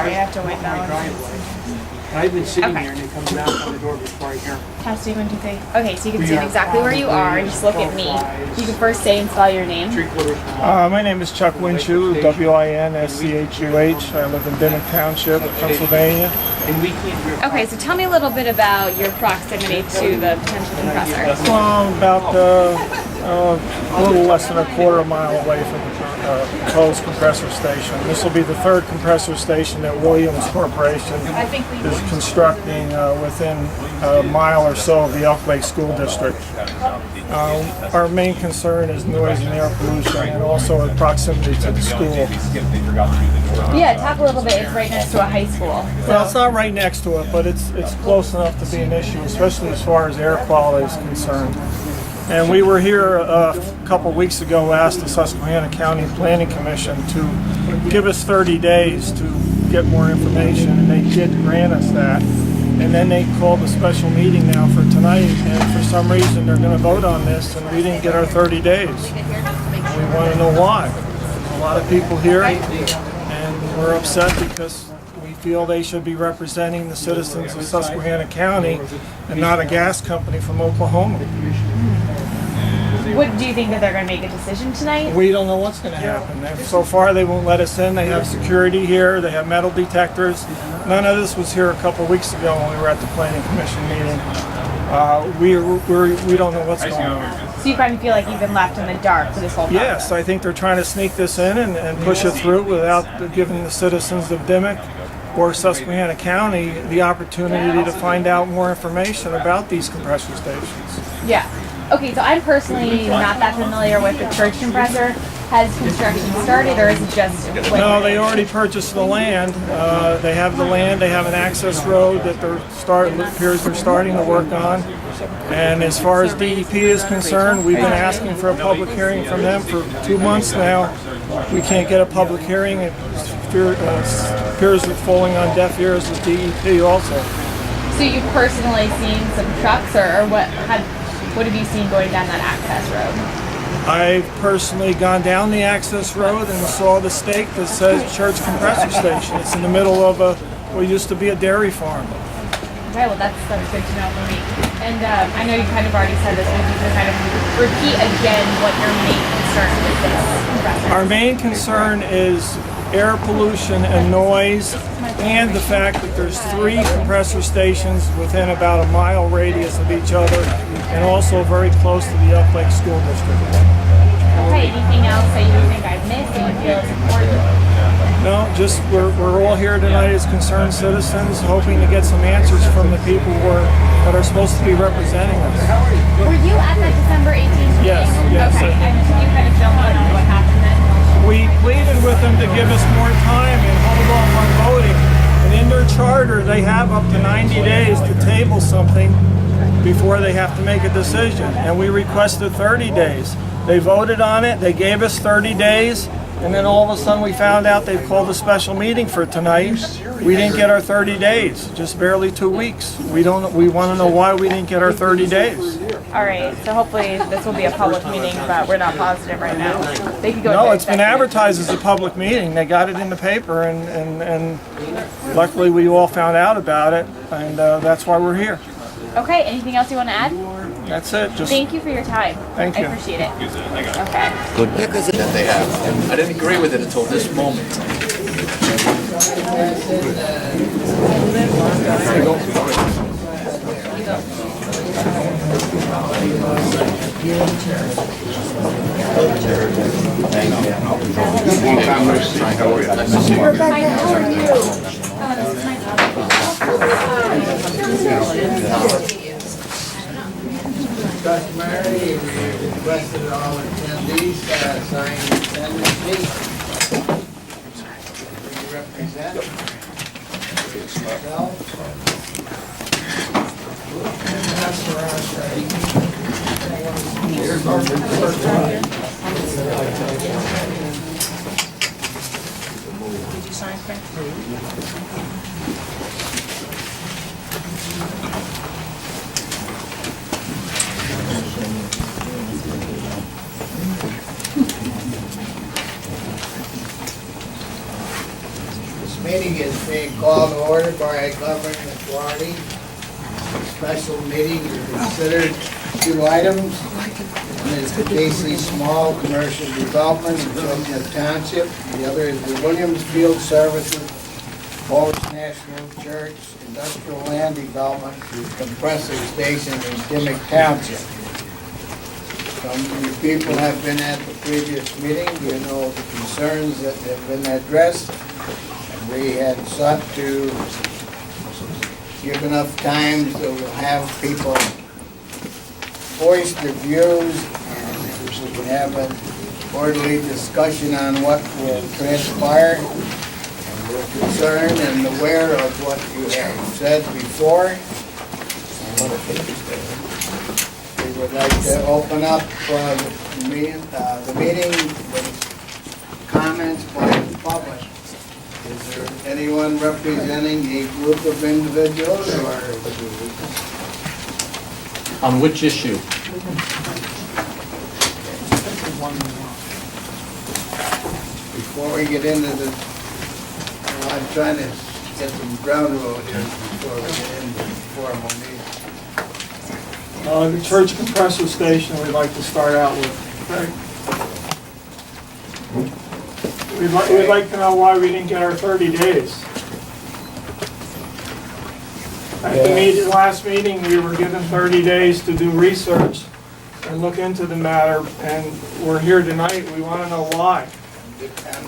Sorry, I have to wait my now. driveway. And I've been sitting Okay. here and they come knock on the door before I hear them. Testing 1, 2, 3. Okay, so you can see exactly where you are and just look at me. You can first say and spell your name. 3/4 mile. My name is Chuck Winchu, W-I-N-S-C-H-U-H. I live in Dimock Township, Pennsylvania. And we can't. Okay, so tell me a little bit about your proximity to the potential compressor. Well, I'm about a little less than a quarter mile away from the proposed compressor station. This will be the third compressor station that Williams Corporation is constructing within a mile or so of the Elk Lake School District. Our main concern is noise and air pollution and also the proximity to the school. Yeah, talk a little bit. It's right next to a high school. Well, it's not right next to it, but it's close enough to be an issue, especially as far as air quality is concerned. And we were here a couple weeks ago, asked the Susquehanna County Planning Commission to give us 30 days to get more information, and they did grant us that. And then they called a special meeting now for tonight, and for some reason they're going to vote on this, and we didn't get our 30 days. We want to know why. There's a lot of people here, and we're upset because we feel they should be representing the citizens of Susquehanna County and not a gas company from Oklahoma. What do you think that they're going to make a decision tonight? We don't know what's going to happen. So far, they won't let us in. They have security here. They have metal detectors. None of this was here a couple weeks ago when we were at the Planning Commission meeting. We don't know what's going on. So you kind of feel like you've been left in the dark for this whole process? Yes, I think they're trying to sneak this in and push it through without giving the citizens of Dimock or Susquehanna County the opportunity to find out more information about these compressor stations. Yeah. Okay, so I'm personally not that familiar with the Church Compressor. Has construction started, or is it just... No, they already purchased the land. They have the land. They have an access road that appears they're starting to work on. And as far as DEP is concerned, we've been asking for a public hearing from them for 2 months now. We can't get a public hearing. It appears it's falling on deaf ears with DEP also. So you've personally seen some trucks, or what have you seen going down that access road? I've personally gone down the access road and saw the stake that says Church Compressor Station. It's in the middle of what used to be a dairy farm. Okay, well that's good to know for me. And I know you kind of already said this, but if you can kind of repeat again what your main concern with this compressor. Our main concern is air pollution and noise, and the fact that there's 3 compressor stations within about a mile radius of each other, and also very close to the Elk Lake School District. Okay, anything else that you think I've missed that you feel is important? No, just we're all here tonight as concerned citizens, hoping to get some answers from the people that are supposed to be representing us. Were you at that December 18th meeting? Yes. Okay, and can you kind of fill in on what happened then? We pleaded with them to give us more time and hold off on voting. And in their charter, they have up to 90 days to table something before they have to make a decision. And we requested 30 days. They voted on it, they gave us 30 days, and then all of a sudden we found out they called a special meeting for tonight. We didn't get our 30 days, just barely 2 weeks. We want to know why we didn't get our 30 days. All right, so hopefully this will be a public meeting, but we're not positive right now. They could go. No, it's been advertised as a public meeting. They got it in the paper, and luckily we all found out about it, and that's why we're here. Okay, anything else you want to add? That's it. Just Thank you for your time. Thank you. I appreciate it. Okay. That they have. I didn't agree with it until this moment. Customary, we requested all attendees sign attendance sheet. Will you represent yourself? Did you sign, Chris? This meeting is being called to order by a governing authority. Special meeting to consider two items. One is the Casey Small Commercial Development in Choconut Township. The other is the Williams Field Services Forest National Church Industrial Land Development Compressor Station in Dimock Township. Some of you people have been at the previous meeting. You know the concerns that have been addressed. And we had sought to give enough time to have people voice their views, and we can have an orderly discussion on what will transpire. And we're concerned and aware of what you have said before. We would like to open up the meeting with comments by the public. Is there anyone representing a group of individuals or? On which issue? Before we get into the, well, I'm trying to get some ground rules here before we get into the formal meeting. The Church Compressor Station we'd like to start out with. We'd like to know why we didn't get our 30 days. At the last meeting, we were given 30 days to do research and look into the matter, and we're here tonight. We want to know why. On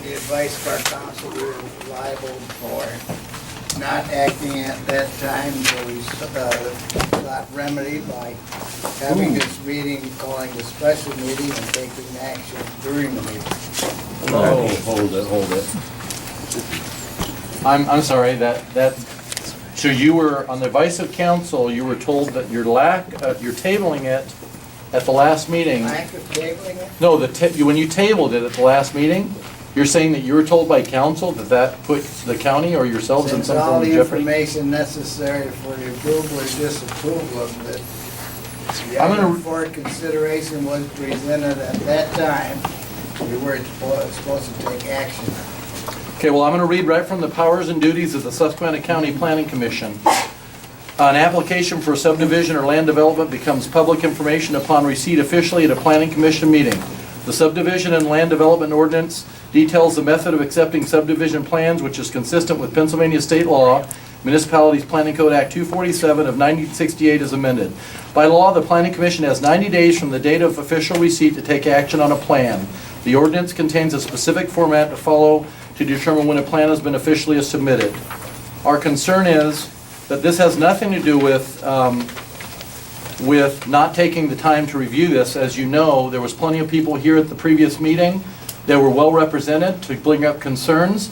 the advice of our council, we were liable for not acting at that time, so we got remedied by having this meeting, calling a special meeting and taking action during the meeting. Oh, hold it. I'm sorry, so you were, on the advice of council, you were told that you're tabling it at the last meeting. Lack of tabling it? No, when you tabled it at the last meeting, you're saying that you were told by council that put the county or yourselves in some Since all form of the jeopardy? information necessary for the approval or disapproval of it, the I'm gonna- item for consideration was presented at that time. We weren't supposed to take action. Okay, well, I'm going to read right from the powers and duties of the Susquehanna County Planning Commission. An application for subdivision or land development becomes public information upon receipt officially at a planning commission meeting. The subdivision and land development ordinance details the method of accepting subdivision plans, which is consistent with Pennsylvania state law, Municipalities Planning Code Act 247 of 1968 as amended. By law, the Planning Commission has 90 days from the date of official receipt to take action on a plan. The ordinance contains a specific format to follow to determine when a plan has been officially submitted. Our concern is that this has nothing to do with not taking the time to review this. As you know, there was plenty of people here at the previous meeting that were well represented to bring up concerns.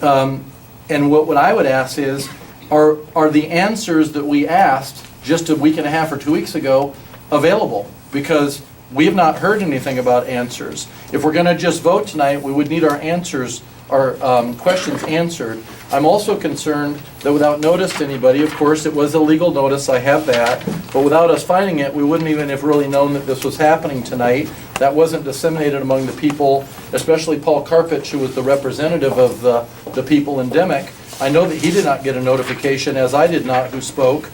And what I would ask is, are the answers that we asked just a week and a half or 2 weeks ago available? Because we have not heard anything about answers. If we're going to just vote tonight, we would need our answers, our questions answered. I'm also concerned that without notice to anybody, of course, it was a legal notice, I have that, but without us finding it, we wouldn't even have really known that this was happening tonight. That wasn't disseminated among the people, especially Paul Karpich, who was the representative of the people in Dimock. I know that he did not get a notification, as I did not, who spoke.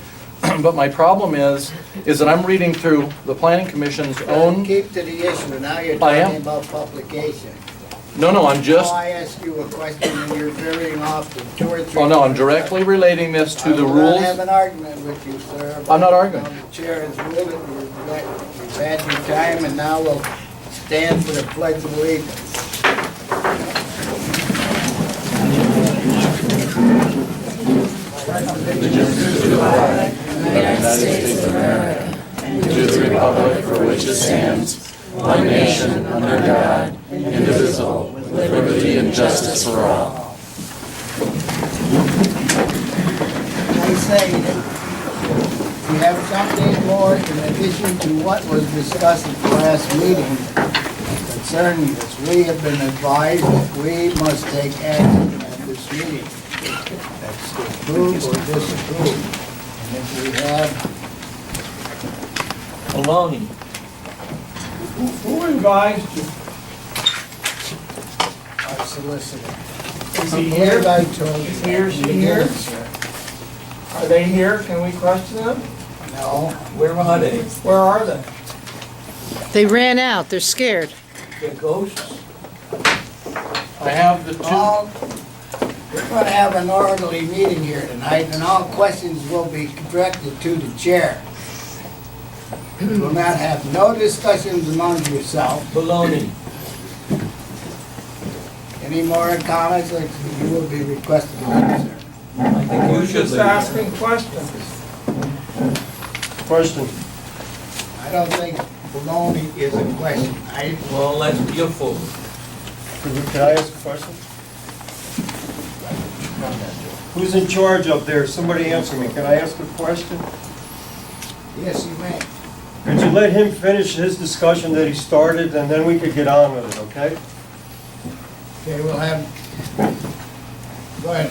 But my problem is that I'm reading through the Planning Commission's own... Keep to the issue. Now you're I am. talking about publication. No, I'm just... So I ask you a question and you're veering off to 2 or 3... Oh, no, I'm directly relating this to the I will rules. not have an argument with you, sir. I'm not arguing. The chair has ruled it. You've had your time, and now we'll stand for the Pledge of Allegiance. United States of America, and to the republic for which it stands, one nation, under God, indivisible, with liberty and justice for all. I say that we have something more in addition to what was discussed at the last meeting concerning this. We have been advised that we must take action at this meeting. That's to approve or disapprove. And if we have... Baloney. Who advised you? our solicitor. Is he Here, here? I told you. Is he or she here? Are they here? Can we question them? No. Where are they? Where are they? They ran out. They're scared. The ghosts? I have the two. We're going to have an orderly meeting here tonight, and all questions will be directed to the chair. We will not have no discussions among yourself. Baloney. Any more comments, like, you will be requested to answer. We're just asking questions. Question. I don't think baloney is a question. Well, let's be a fool. Can I ask a question? Who's in charge up there? Somebody answer me. Can I ask a question? Yes, you may. Could you let him finish his discussion that he started, and then we could get on with it, okay? Okay, we'll have, go ahead.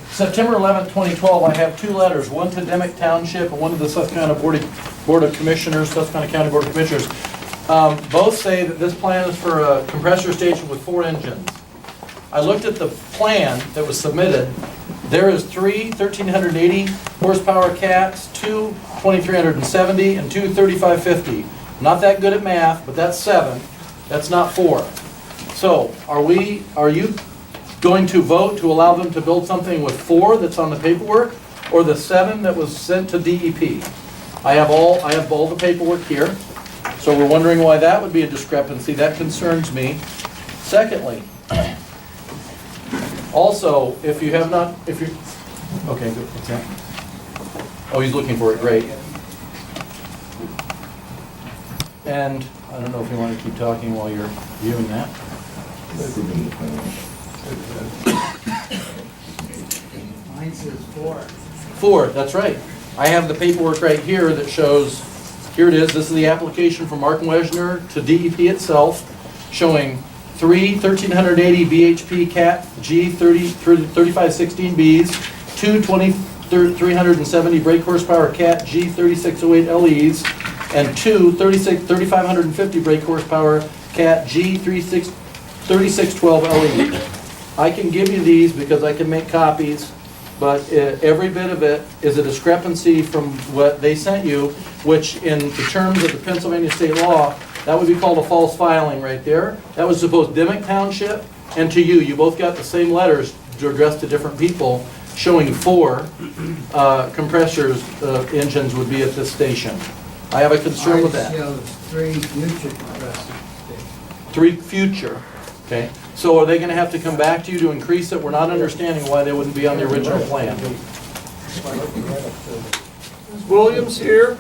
September 11th, 2012, I have two letters, one to Dimock Township and one to the Susquehanna Board of Commissioners, Susquehanna County Board of Commissioners. Both say that this plan is for a compressor station with 4 engines. I looked at the plan that was submitted. There is 3 1,380 horsepower cats, 2 2,370, and 2 3,550. Not that good at math, but that's 7. That's not 4. So, are you going to vote to allow them to build something with 4 that's on the paperwork, or the 7 that was sent to DEP? I have all the paperwork here, so we're wondering why that would be a discrepancy. That concerns me. Secondly, also, if you, okay, good, what's that? Oh, he's looking for it, great. And I don't know if you want to keep talking while you're viewing that. Mine says 4. 4, that's right. I have the paperwork right here that shows, here it is, this is the application from Mark Wesner to DEP itself, showing 3 1,380 BHP Cat G 3516Bs, 2 2,370 brake horsepower Cat G 3608 LEs, and 2 3,550 brake horsepower Cat G 3612 LEs. I can give you these because I can make copies, but every bit of it is a discrepancy from what they sent you, which in the terms of the Pennsylvania state law, that would be called a false filing right there. That was supposed Dimock Township and to you. You both got the same letters addressed to different people showing 4 compressors, engines would be at this station. I have a concern with that. Mine shows 3 future compressor stations. 3 future, okay? So are they gonna have to come back to you to increase it? We're not understanding why they wouldn't be on the original plan. Is Williams here?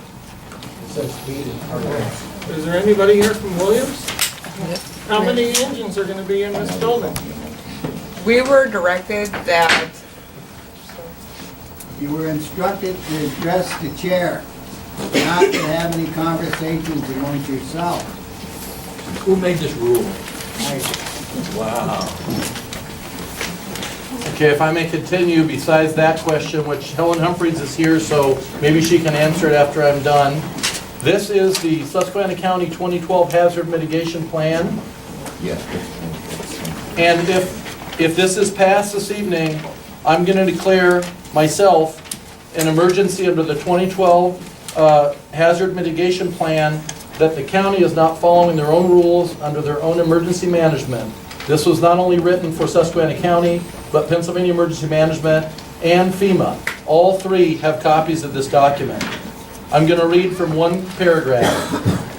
Is there anybody here from Williams? How many engines are going to be in this building? We were directed that You were instructed to address the chair, not to have any conversations amongst yourself. Who made this rule? Wow. Okay, if I may continue, besides that question, which Helen Humphreys is here, so maybe she can answer it after I'm done. This is the Susquehanna County 2012 Hazard Mitigation Plan. And if this is passed this evening, I'm going to declare myself an emergency under the 2012 Hazard Mitigation Plan that the county is not following their own rules under their own emergency management. This was not only written for Susquehanna County, but Pennsylvania Emergency Management and FEMA. All 3 have copies of this document. I'm going to read from one paragraph.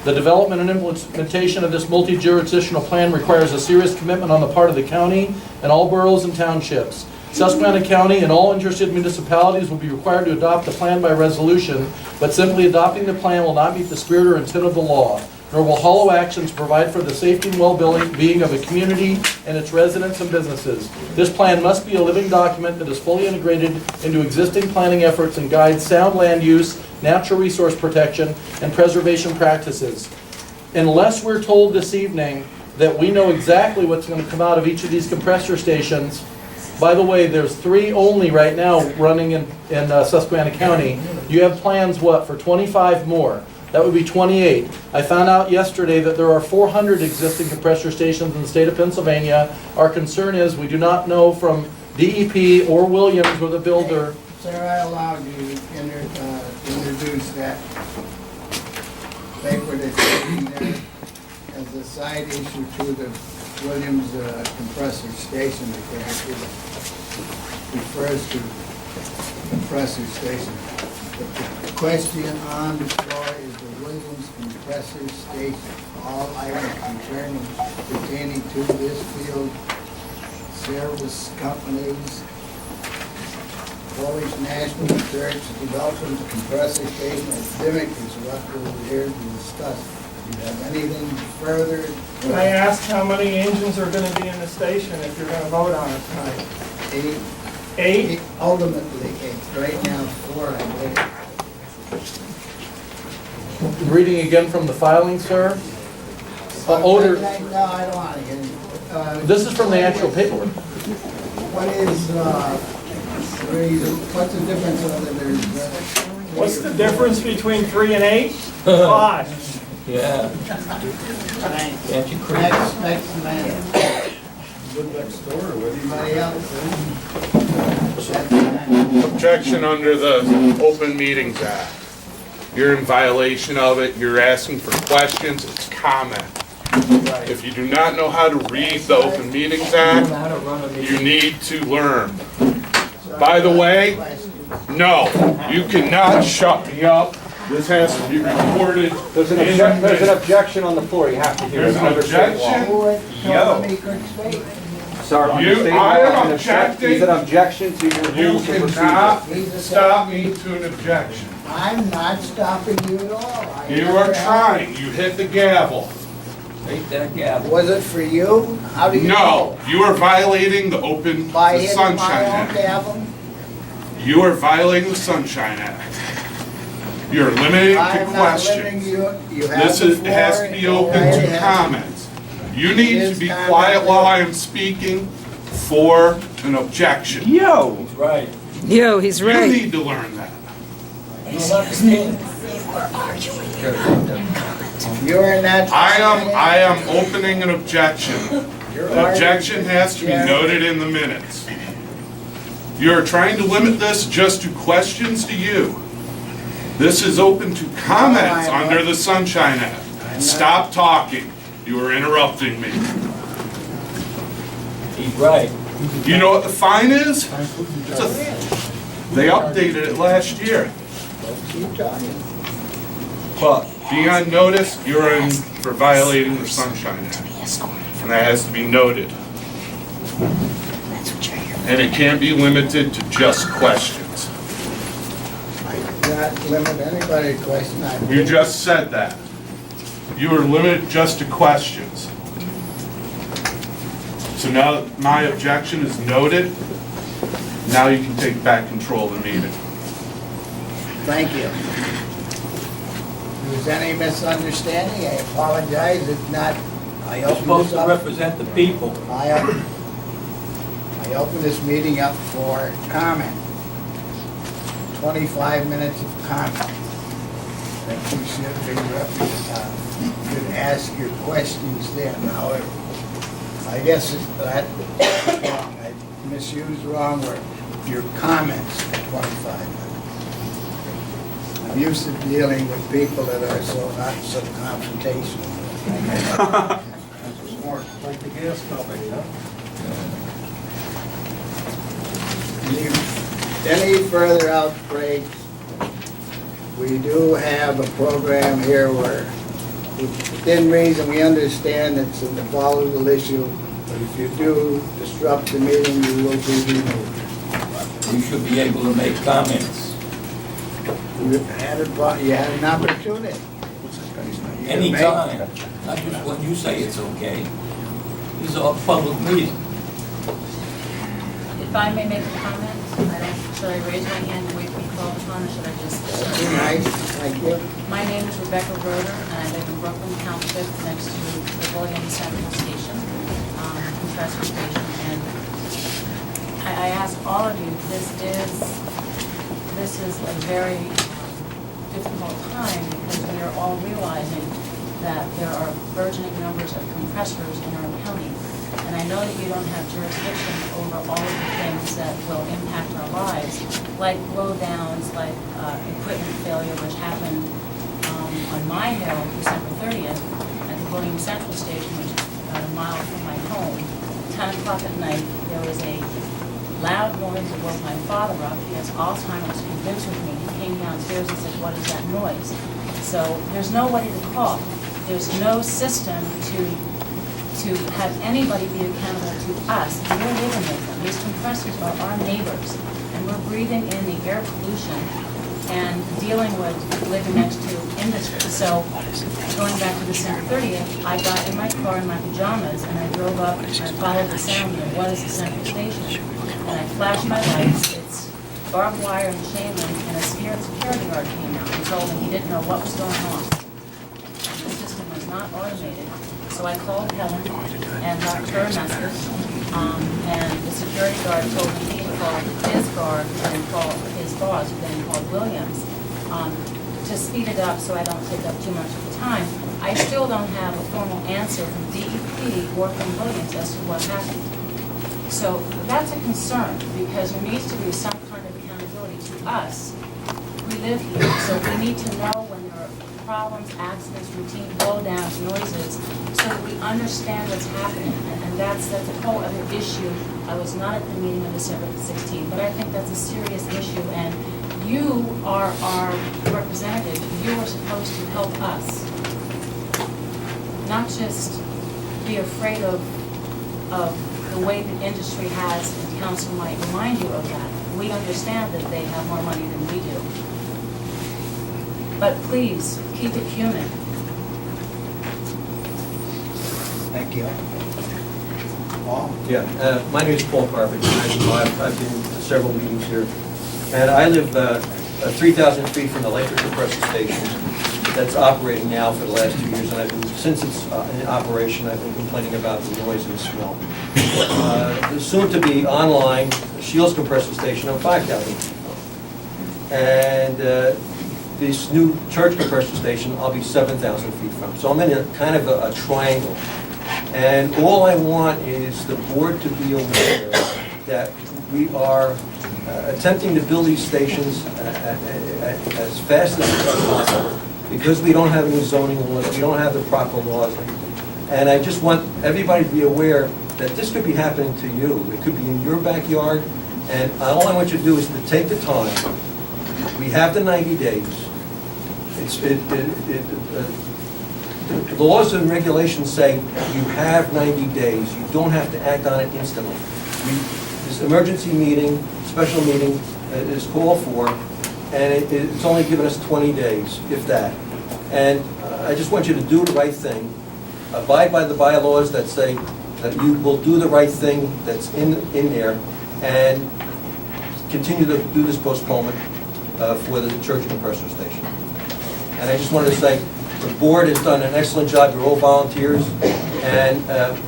The development and implementation of this multi-jurisdictional plan requires a serious commitment on the part of the county and all boroughs and townships. Susquehanna County and all interested municipalities will be required to adopt the plan by resolution, but simply adopting the plan will not meet the spirit or intent of the law, nor will hollow actions provide for the safety and well-being of a community and its residents and businesses. This plan must be a living document that is fully integrated into existing planning efforts and guides sound land use, natural resource protection, and preservation practices. Unless we're told this evening that we know exactly what's going to come out of each of these compressor stations, by the way, there's 3 only right now running in Susquehanna County. You have plans, what, for 25 more. That would be 28. I found out yesterday that there are 400 existing compressor stations in the state of Pennsylvania. Our concern is we do not know from DEP or Williams or the builder. Sir, I allowed you to introduce that paper that's sitting there as a side issue to the Williams compressor station, because it refers to compressor station. But the question on the floor is the Williams compressor station. All items pertaining to this field, service companies, Polish National Church Development Compressor Station, and Dimock is what we're here to discuss. Do you have anything further? Can I ask how many engines are gonna be in the station if you're gonna vote on it tonight? 8. 8? Ultimately 8. Right now 4, I believe. Reading again from the filing, sir. No, Odor. I don't want to hear you. This is from the actual paperwork. What is, what's the difference other than? What's the difference between 3 and 8? 5. Yeah. Can't you create? Next man. Anybody else? Objection under the Open Meetings Act. You're in violation of it, you're asking for questions, it's comment. If you do not know how to read the Open Meetings Act, you need to learn. By the way, no, you cannot shut me up. This has to be recorded. There's an objection on the floor, you have to hear it. There's an objection? Sir, I am objecting. Is an objection to your You rules of cannot procedure. stop me to an objection. I'm not stopping you at all. You are trying, you hit the gavel. Take that gavel. Was it for you? How do you No, know? you are violating the By the hitting Sunshine my own Act. gavel? You are violating the Sunshine Act. You're limiting to I'm not limiting questions. you. You have This the is, it has to be floor. open Go right to ahead. comments. You need to is be comment. quiet while I am speaking for an objection. Yo! He's right. Yo, he's You right. need to learn that. You're in that. I am opening an objection. You're The objection has to be arguing. noted in the minutes. You're trying to limit this just to questions to you. This is open to comments under the Sunshine Act. Stop talking. You are interrupting me. He's right. You know what the fine is? They updated it last year. Keep talking. But being on notice, you're in for violating the Sunshine Act. And that has to be noted. And it can't be limited to just questions. I did not limit anybody to question. You just said that. You are limited just to questions. So now that my objection is noted, now you can take back control of the meeting. Thank you. If there's any misunderstanding, I apologize. If not, I You're open supposed this to up. represent the people. I open this meeting up for comment. 25 minutes of comment. I think you should ask your questions then. However, I guess that, I misused the wrong word. Your comments for 25 minutes. I'm used to dealing with people that are not so confrontational. Smart, like the gas company, huh? Any further outbreaks, we do have a program here where, within reason, we understand it's a volatile issue, but if you do disrupt the meeting, you will be removed. You should be able to make comments. You had an opportunity. You can make- Anytime, not just when you say it's okay. These are public meetings. If I may make a comment, should I raise my hand and wait to be called upon, or should I just Be start? nice, thank you. My name is Rebecca Roeder, and I live in Brooklyn Township, next to the Williams Central Station, compressor station. And I ask all of you, this is a very difficult time because we are all realizing that there are burgeoning numbers of compressors in our county. And I know that you don't have jurisdiction over all of the things that will impact our lives, like blowdowns, like equipment failure, which happened on my hill December 30th at the Williams Central Station, which is about a mile from my home. 10 o'clock at night, there was a loud noise that woke my father up. He has Alzheimer's, he lives with me. He came downstairs and said, "What is that noise?" So there's nobody to call. There's no system to have anybody be accountable to us. We're living with them. These compressors are our neighbors, and we're breathing in the air pollution and dealing with living next to industry. So going back to December 30th, I got in my car in my pajamas and I drove up and I followed the sound of what is the central station. And I flashed my lights. It's barbed wire and chain link, and a scared security guard came out and told me he didn't know what was going on. The system was not automated. So I called Helen and left her a message, and the security guard told me he had called his guard and called his boss, who then called Williams, to speed it up so I don't take up too much of the time. I still don't have a formal answer from DEP or from Williams as to what happened. So that's a concern, because there needs to be some kind of accountability to us. We live here, so we need to know when there are problems, accidents, routine blowdowns, noises, so that we understand what's happening. And that's a whole other issue. I was not at the meeting on December 16th, but I think that's a serious issue. And you are our representative. You are supposed to help us, not just be afraid of the way the industry has, and council might remind you of that. We understand that they have more money than we do. But please, keep it human. Thank you. Paul? Yeah, my name is Paul Carpenter. I've been to several meetings here. And I live 3,000 feet from the electric compressor station that's operating now for the last 2 years. And since it's in operation, I've been complaining about the noise and the smell. The soon-to-be online Shields compressor station on 5,000 feet. And this new Church Compressor Station, I'll be 7,000 feet from. So I'm in a kind of a triangle. And all I want is the board to be aware that we are attempting to build these stations as fast as possible, because we don't have any zoning laws, we don't have the proper laws. And I just want everybody to be aware that this could be happening to you. It could be in your backyard, and all I want you to do is to take the time. We have the 90 days. The laws and regulations say you have 90 days. You don't have to act on it instantly. This emergency meeting, special meeting is called for, and it's only given us 20 days, if that. And I just want you to do the right thing. Abide by the bylaws that say that you will do the right thing that's in there, and continue to do this postponement for the Church Compressor Station. And I just wanted to say, the board has done an excellent job. You're all volunteers. And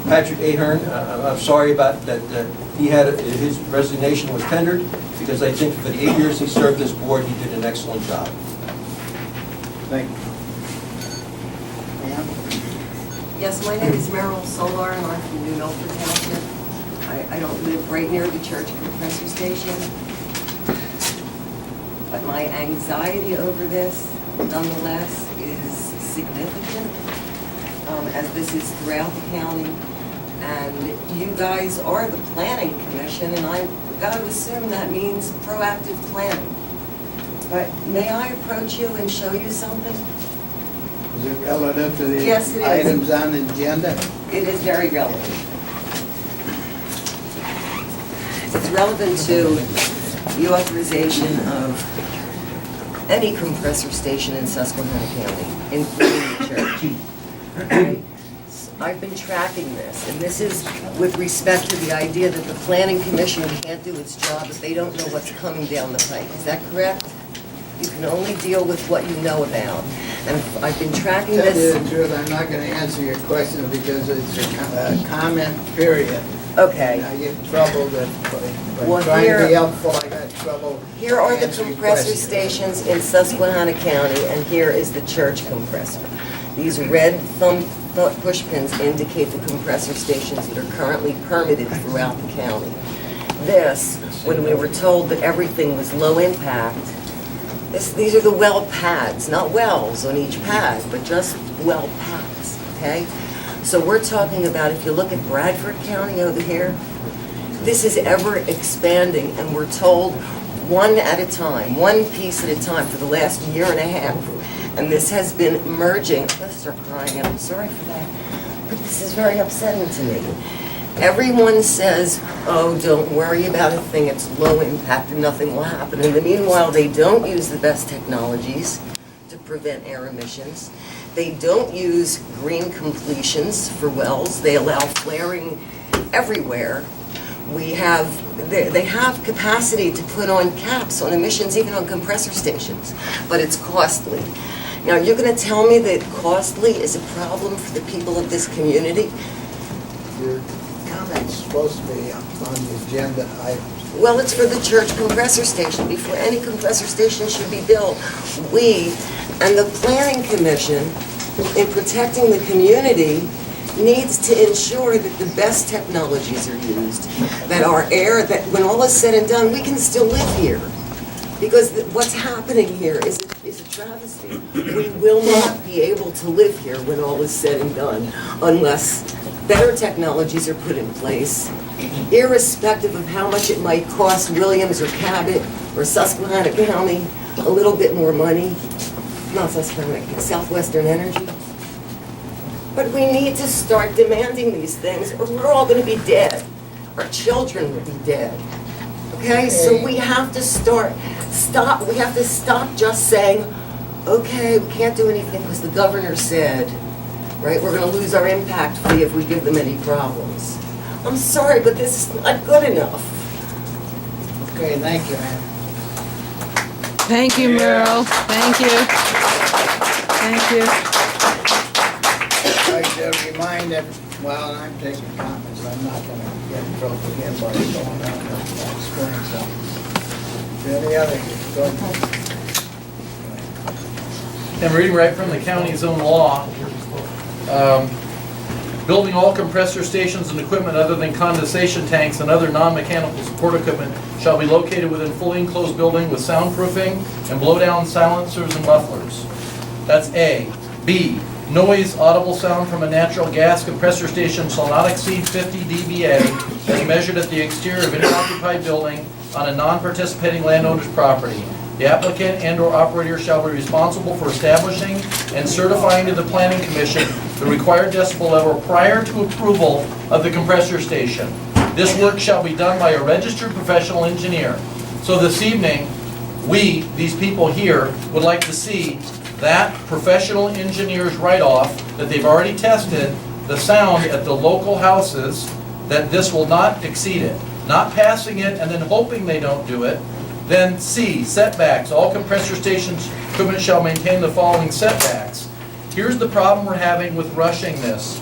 Patrick Ahern, I'm sorry about that. His resignation was tendered, because I think for the 8 years he served this board, he did an excellent job. Thank you. Yes, my name is Merrill Solar, and I'm from New Milford Township. I don't live right near the Church Compressor Station, but my anxiety over this, nonetheless, is significant, as this is throughout the county. And you guys are the planning commission, and I've got to assume that means proactive planning. But may I approach you and show you something? Is it relative to the Yes, it is. items on the agenda? It is very relevant. It's relevant to the authorization of any compressor station in Susquehanna County, including the church. I've been tracking this, and this is with respect to the idea that the planning commission can't do its job if they don't know what's coming down the pike. Is that correct? You can only deal with what you know about. And I've been tracking this. To tell you the truth, I'm not going to answer your question because it's a comment period. Okay. I get in trouble that Well, by trying to here- be helpful, I got trouble. Here are the answering compressor questions. stations in Susquehanna County, and here is the church compressor. These red push pins indicate the compressor stations that are currently permitted throughout the county. This, when we were told that everything was low impact, these are the well pads, not wells on each pad, but just well pads, okay? So we're talking about, if you look at Bradford County over here, this is ever expanding, and we're told one at a time, one piece at a time for the last year and a half. And this has been merging. I'm gonna start crying, I'm sorry for that. But this is very upsetting to me. Everyone says, oh, don't worry about a thing, it's low impact and nothing will happen. In the meanwhile, they don't use the best technologies to prevent air emissions. They don't use green completions for wells. They allow flaring everywhere. They have capacity to put on caps on emissions, even on compressor stations, but it's costly. Now, you're going to tell me that costly is a problem for the people of this community? Your comment's supposed to be on the agenda items. Well, it's for the church compressor station. Before any compressor station should be built, we and the Planning Commission, in protecting the community, needs to ensure that the best technologies are used, that our air, that when all is said and done, we can still live here. Because what's happening here is a travesty. We will not be able to live here when all is said and done unless better technologies are put in place, irrespective of how much it might cost Williams or Cabot or Susquehanna County a little bit more money. Not Susquehanna, Southwestern Energy. But we need to start demanding these things, or we're all going to be dead. Our children will be dead. Okay, so we have to stop just saying, okay, we can't do anything because the governor said, right, we're going to lose our impact fee if we give them any problems. I'm sorry, but this is not good enough. Okay, thank you, Ann. Thank you, Merle. Thank you. Thank you. I'd like to remind well, I'm taking comments, I'm not going to get in trouble again by going on and explaining something. Any other, go ahead. I'm reading right from the county's own law. Building all compressor stations and equipment other than condensation tanks and other non-mechanical support equipment shall be located within fully enclosed building with soundproofing and blow-down silencers and mufflers. That's A. B. Noise, audible sound from a natural gas compressor station shall not exceed 50 dBA as measured at the exterior of any occupied building on a non-participating landowner's property. The applicant and/or operator shall be responsible for establishing and certifying to the Planning Commission the required decibel level prior to approval of the compressor station. This work shall be done by a registered professional engineer. So this evening, we, these people here, would like to see that professional engineer's write-off that they've already tested the sound at the local houses, that this will not exceed it. Not passing it and then hoping they don't do it. Then C, setbacks. All compressor stations equipment shall maintain the following setbacks. Here's the problem we're having with rushing this.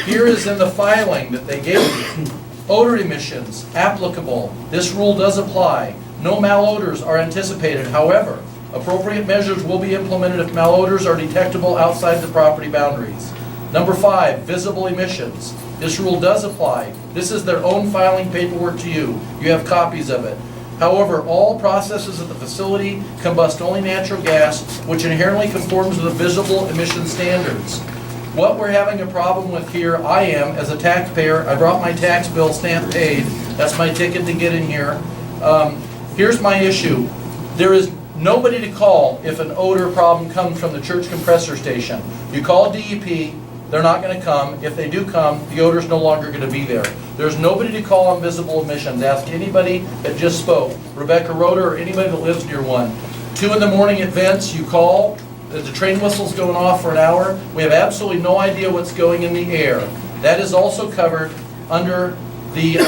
Here is in the filing that they gave you. Odor emissions, applicable. This rule does apply. No malodors are anticipated. However, appropriate measures will be implemented if malodors are detectable outside the property boundaries. Number 5, visible emissions. This rule does apply. This is their own filing paperwork to you. You have copies of it. However, all processes at the facility combust only natural gas, which inherently conforms to the visible emission standards. What we're having a problem with here, I am, as a taxpayer, I brought my tax bill stamp paid. That's my ticket to get in here. Here's my issue. There is nobody to call if an odor problem comes from the church compressor station. You call DEP, they're not going to come. If they do come, the odor's no longer going to be there. There's nobody to call on visible emissions. Ask anybody that just spoke, Rebecca Roeder or anybody that lives near one. 2 in the morning at Vents, you call, the train whistle's going off for an hour. We have absolutely no idea what's going in the air. That is also covered under the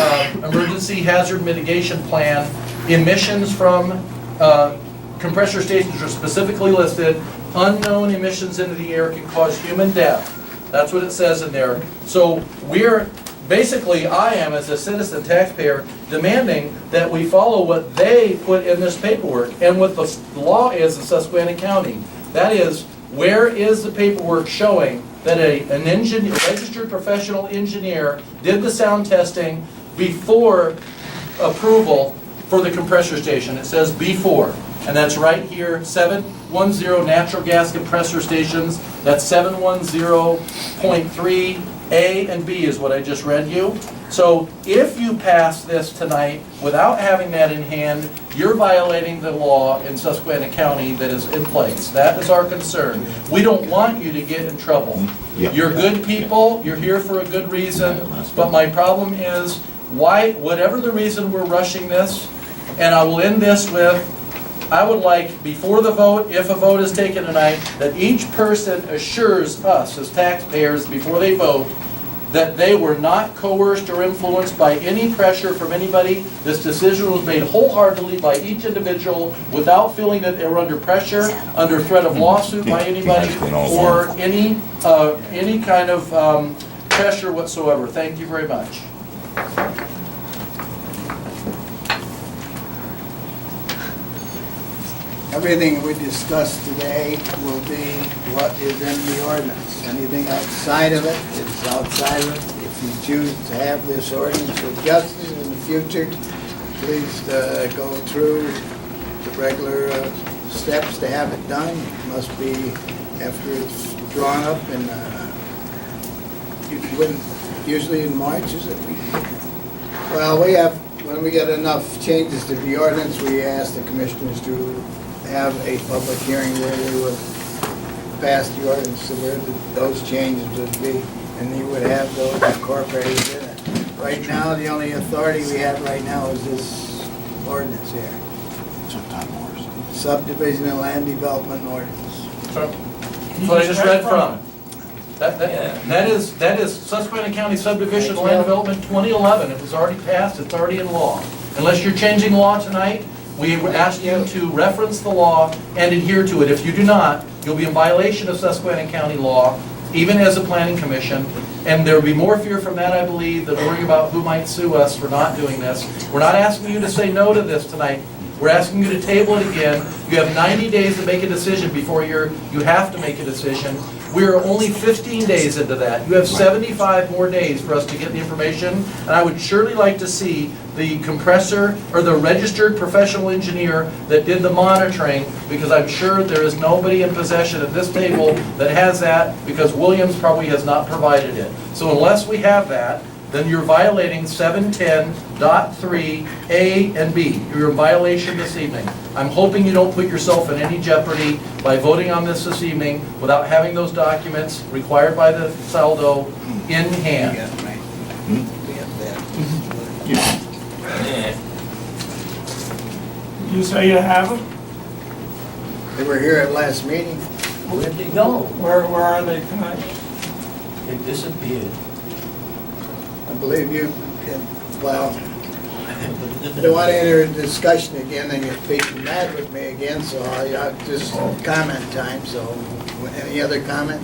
Emergency Hazard Mitigation Plan. Emissions from compressor stations are specifically listed. Unknown emissions into the air can cause human death. That's what it says in there. So we're basically, I am, as a citizen taxpayer, demanding that we follow what they put in this paperwork and what the law is in Susquehanna County. That is, where is the paperwork showing that an engineer, registered professional engineer did the sound testing before approval for the compressor station? It says before, and that's right here, 710 natural gas compressor stations. That's 710.3 A and B is what I just read you. So if you pass this tonight without having that in hand, you're violating the law in Susquehanna County that is in place. That is our concern. We don't want you to get in trouble. You're good people, you're here for a good reason, but my problem is, why, whatever the reason we're rushing this, and I will end this with, I would like, before the vote, if a vote is taken tonight, that each person assures us as taxpayers before they vote that they were not coerced or influenced by any pressure from anybody. This decision was made wholeheartedly by each individual without feeling that they were under pressure, under threat of lawsuit by anybody, or any kind of pressure whatsoever. Thank you very much. Everything we discussed today will be what is in the ordinance. Anything outside of it is outside of it. If you choose to have this ordinance adjusted in the future, please go through the regular steps to have it done. It must be after it's drawn up, and usually in March, is it? Well, when we get enough changes to the ordinance, we ask the commissioners to have a public hearing where we would pass the ordinance to where those changes would be, and you would have those incorporated in it. Right now, the only authority we have right now is this ordinance here. Subdivision and land development ordinance. That's what I just read from. That is Susquehanna County Subdivision Land Development 2011. It was already passed, it's already in law. Unless you're changing law tonight, we ask you to reference the law and adhere to it. If you do not, you'll be in violation of Susquehanna County law, even as a planning commission. And there will be more fear from that, I believe, than worrying about who might sue us for not doing this. We're not asking you to say no to this tonight. We're asking you to table it again. You have 90 days to make a decision before you have to make a decision. We're only 15 days into that. You have 75 more days for us to get the information, and I would surely like to see the compressor or the registered professional engineer that did the monitoring, because I'm sure there is nobody in possession at this table that has that, because Williams probably has not provided it. So unless we have that, then you're violating 710.3 A and B. You're in violation this evening. I'm hoping you don't put yourself in any jeopardy by voting on this evening without having those documents required by the saldo in hand. You say you have them? They were here at last meeting. Where'd they go? Where are they tonight? They disappeared. I believe you, well, I don't want to enter a discussion again and get people mad with me again, so I just comment time, so any other comment?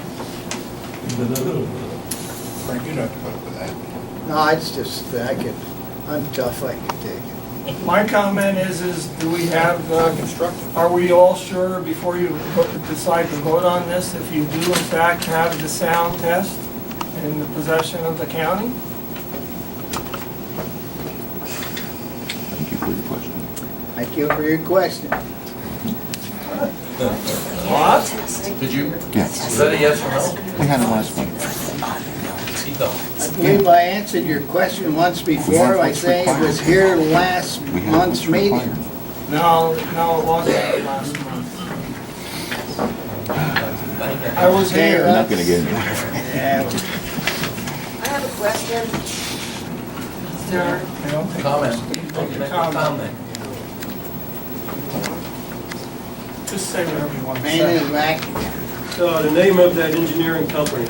Frank, you don't have to put up with that. No, it's just, I'm tough, I can take it. My comment is do we have, are we all sure before you decide to vote on this, if you do in fact have the sound test in the possession of the county? Thank you for your question. What? Did you? Yes. Is that a yes or no? We had it last week. I believe I answered your question once before by saying it was here last month's meeting. No, it wasn't last month. I was here. I'm not gonna get in there. Yeah. I have a question. Sir, Comment. Comment. Just say whatever you want to Man say. is back. So the name of that engineering company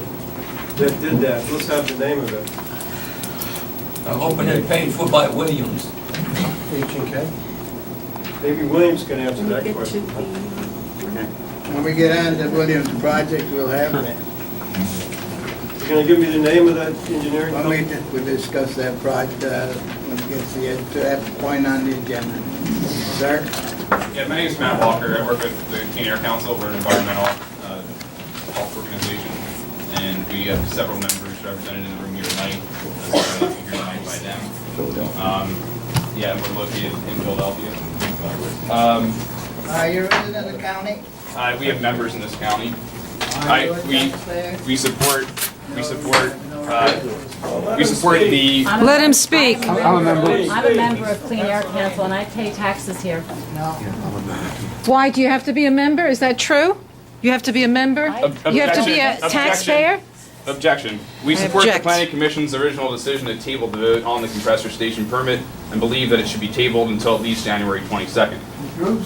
that did that, let's have the name of it. I'm hoping it's paid for by Williams. H&K? Maybe Williams can answer that question. When we get on to Williams project, we'll have that. Can you give me the name of that engineering When company? we discuss that project, when it gets to that point on the agenda. Sir? Yeah, my name is Matt Walker. I work with the Clean Air Council. We're an environmental health organization, and we have several members represented in the room here tonight. As well as here tonight by them. Yeah, we're located in Philadelphia. You're resident of the county? We have members in this county. We support the. Let him speak. I'm a member of Clean Air Council, and I pay taxes here. Why, do you have to be a member? Is that true? You have to be a member? You have to be a taxpayer? Objection. We support the Object. Planning Commission's original decision to table the vote on the compressor station permit and believe that it should be tabled until at least January 22nd.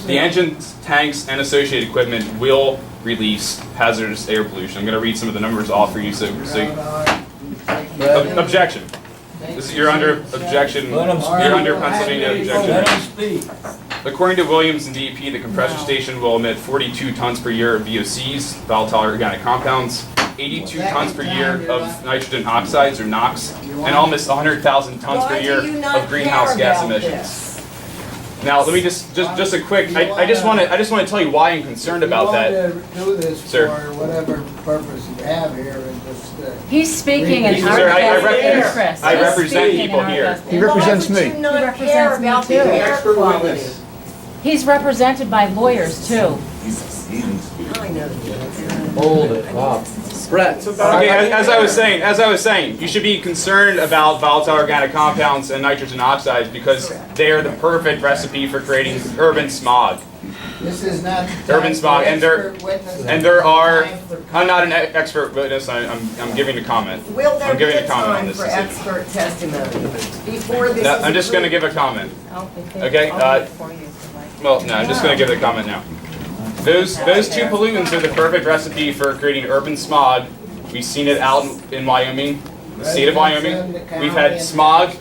The engines, tanks, and associated equipment will release hazardous air pollution. I'm going to read some of the numbers off for you. Objection. You're under objection. You're under Pennsylvania objection. According to Williams and DEP, the compressor station will emit 42 tons per year of VOCs, volatile organic compounds, 82 tons per year of nitrogen oxides or NOx, and almost 100,000 tons per year of greenhouse gas emissions. Now, let me just a quick. I just want to tell you why I'm concerned about that. Do this Sir. for whatever purpose you have here, and just. He's speaking in our Sir, best interest. I represent people here. He represents me. He represents me too. He's represented by lawyers too. I know. Hold it, Bob. Brett. Okay, as I was saying, you should be concerned about volatile organic compounds and nitrogen oxides because they are the perfect recipe for creating urban smog. This is not. Urban smog, and there are. I'm not an expert witness. I'm giving a comment. Will there I'm be giving a a comment on time this. for expert testimony before this is I'm just going to approved? give a comment. Okay. Well, no, I'm just going to give a comment now. Those two pollutants are the perfect recipe for creating urban smog. We've seen it out in Wyoming, the state of Wyoming. We've had smog.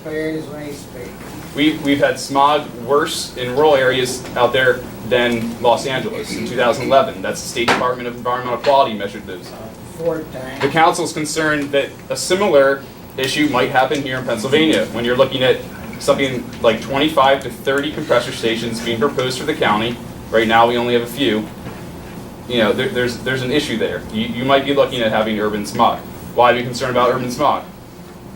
We've had smog worse in rural areas out there than Los Angeles in 2011. That's the State Department of Environmental Quality measured those. The council is concerned that a similar issue might happen here in Pennsylvania when you're looking at something like 25 to 30 compressor stations being proposed for the county. Right now, we only have a few. You know, there's an issue there. You might be looking at having urban smog. Why are we concerned about urban smog?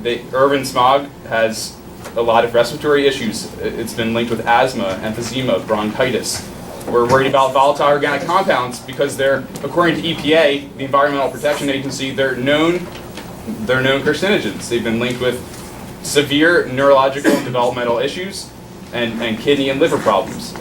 The urban smog has a lot of respiratory issues. It's been linked with asthma, emphysema, bronchitis. We're worried about volatile organic compounds because they're, according to EPA, the Environmental Protection Agency, they're known carcinogens. They've been linked with severe neurological and developmental issues and kidney and liver problems.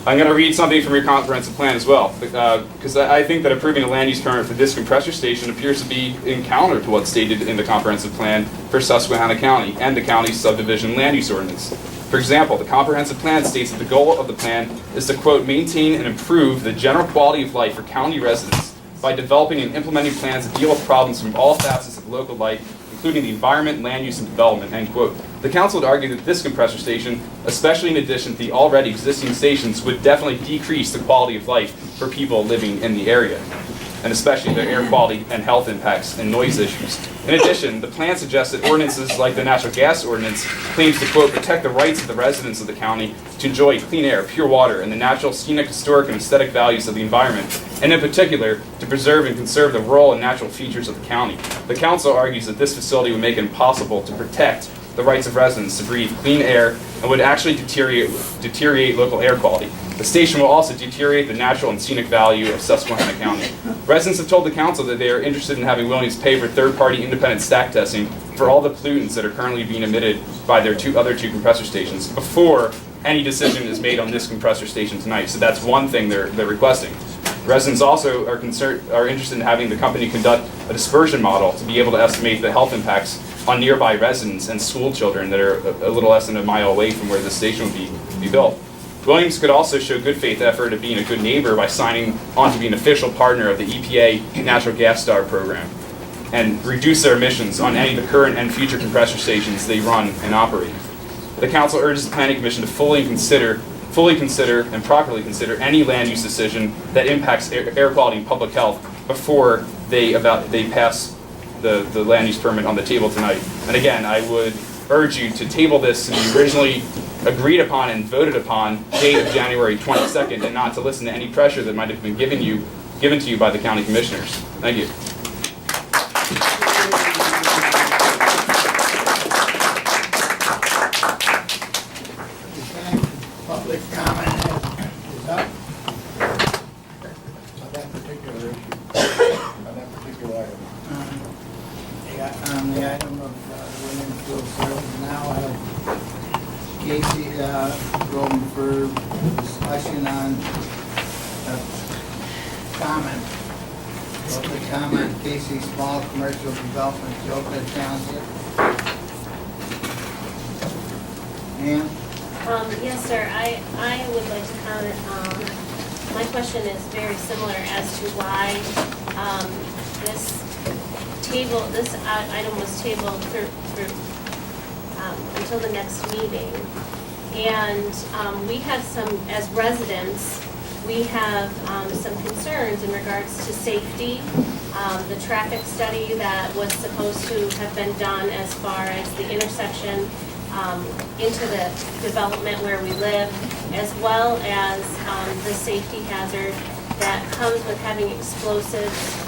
I'm going to read something from your comprehensive plan as well, because I think that approving a land use permit for this compressor station appears to be in counter to what's stated in the comprehensive plan for Susquehanna County and the county's subdivision land use ordinance. For example, the comprehensive plan states that the goal of the plan is to, quote, maintain and improve the general quality of life for county residents by developing and implementing plans that deal with problems from all facets of local life, including the environment, land use, and development, end quote. The council would argue that this compressor station, especially in addition to the already existing stations, would definitely decrease the quality of life for people living in the area, and especially their air quality and health impacts and noise issues. In addition, the plan suggests that ordinances like the natural gas ordinance claims to, quote, protect the rights of the residents of the county to enjoy clean air, pure water, and the natural, scenic, historic, and aesthetic values of the environment, and in particular, to preserve and conserve the rural and natural features of the county. The council argues that this facility would make it impossible to protect the rights of residents to breathe clean air and would actually deteriorate local air quality. The station will also deteriorate the natural and scenic value of Susquehanna County. Residents have told the council that they are interested in having Williams pay for third-party independent stack testing for all the pollutants that are currently being emitted by their other two compressor stations before any decision is made on this compressor station tonight. So that's one thing they're requesting. Residents also are interested in having the company conduct a dispersion model to be able to estimate the health impacts on nearby residents and school children that are a little less than a mile away from where the station would be built. Williams could also show good faith effort of being a good neighbor by signing on to be an official partner of the EPA Natural Gas Star program and reduce their emissions on any of the current and future compressor stations they run and operate. The council urges the Planning Commission to fully consider and properly consider any land use decision that impacts air quality and public health before they pass the land use permit on the table tonight. And again, I would urge you to table this to the originally agreed upon and voted upon date of January 22nd, and not to listen to any pressure that might have been given to you by the county commissioners. Thank you. Public comment is up on that particular issue, on that particular item. On the item of women's field service, now I have Casey going for discussion on comment. Public comment, Casey, small commercial development, Choconut Township. Ma'am? Yes, sir. I would like to comment. My question is very similar as to why this item was tabled until the next meeting. And we have some, as residents, we have some concerns in regards to safety. The traffic study that was supposed to have been done as far as the intersection into the development where we live, as well as the safety hazard that comes with having explosives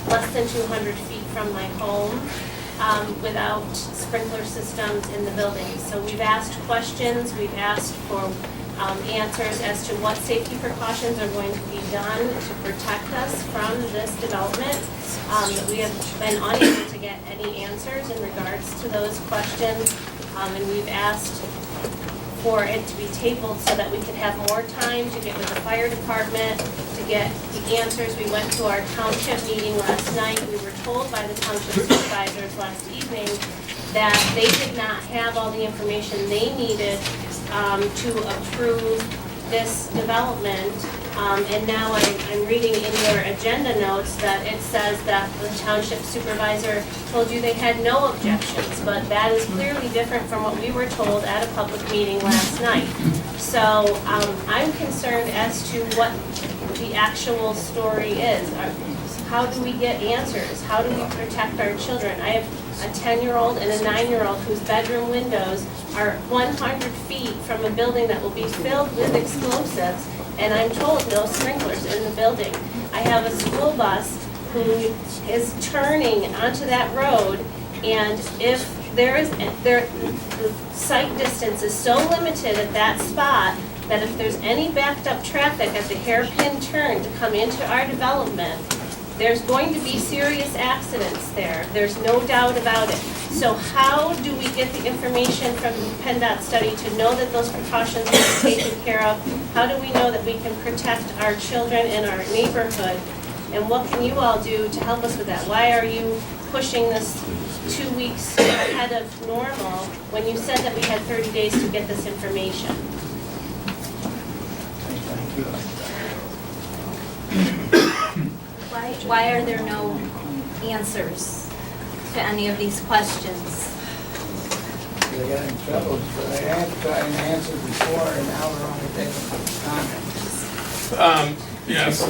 less than 200 feet from my home without sprinkler systems in the building. So we've asked questions, we've asked for answers as to what safety precautions are going to be done to protect us from this development. We have been unable to get any answers in regards to those questions. And we've asked for it to be tabled so that we could have more time to get with the fire department, to get the answers. We went to our township meeting last night. We were told by the township supervisors last evening that they did not have all the information they needed to approve this development. And now I'm reading in your agenda notes that it says that the township supervisor told you they had no objections, but that is clearly different from what we were told at a public meeting last night. So I'm concerned as to what the actual story is. How do we get answers? How do we protect our children? I have a 10-year-old and a 9-year-old whose bedroom windows are 100 feet from a building that will be filled with explosives, and I'm told no sprinklers in the building. I have a school bus who is turning onto that road, and if the sight distance is so limited at that spot that if there's any backed up traffic at the hairpin turn to come into our development, there's going to be serious accidents there. There's no doubt about it. So how do we get the information from the PennDOT study to know that those precautions are taken care of? How do we know that we can protect our children and our neighborhood? And what can you all do to help us with that? Why are you pushing this 2 weeks ahead of normal when you said that we had 30 days to get this information? Why are there no answers to any of these questions? They got in trouble, but I have tried and answered before, and now we're only taking comments. Yes,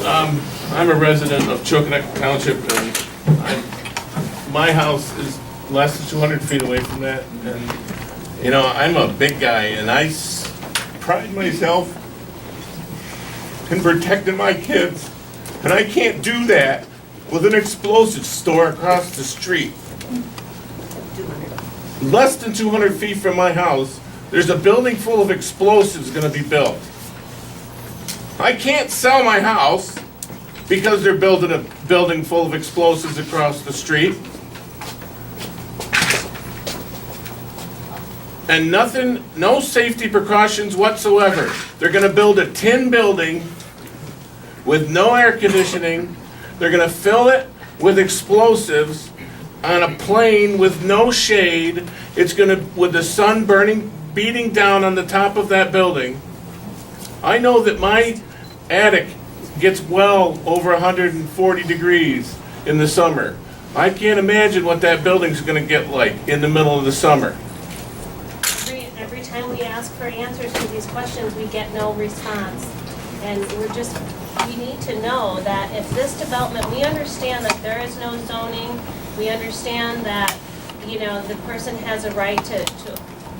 I'm a resident of Choconut Township, and my house is less than 200 feet away from that, and, you know, I'm a big guy, and I pride myself in protecting my kids, and I can't do that with an explosive store across the street. Less than 200 feet from my house, there's a building full of explosives gonna be built. I can't sell my house because they're building a building full of explosives across the street. And nothing, no safety precautions whatsoever. They're gonna build a tin building with no air conditioning. They're gonna fill it with explosives on a plane with no shade. It's gonna, with the sun beating down on the top of that building. I know that my attic gets well over 140 degrees in the summer. I can't imagine what that building's gonna get like in the middle of the summer. Every time we ask for answers to these questions, we get no response. And we need to know that if this development, we understand that there is no zoning, We understand that, you know, the person has a right to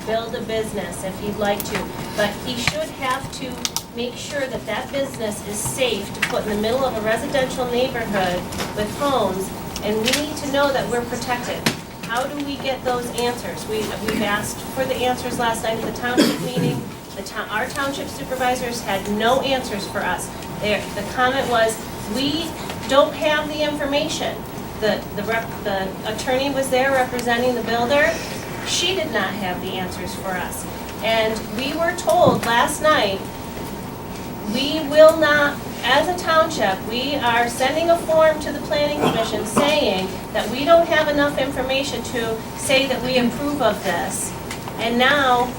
build a business if he'd like to, but he should have to make sure that that business is safe to put in the middle of a residential neighborhood with homes, and we need to know that we're protected. How do we get those answers? We've asked for the answers last night at the township meeting. Our township supervisors had no answers for us. The comment was, we don't have the information. The attorney was there representing the builder. She did not have the answers for us. And we were told last night, we will not, as a township, we are sending a form to the Planning Commission saying that we don't have enough information to say that we approve of this. And now,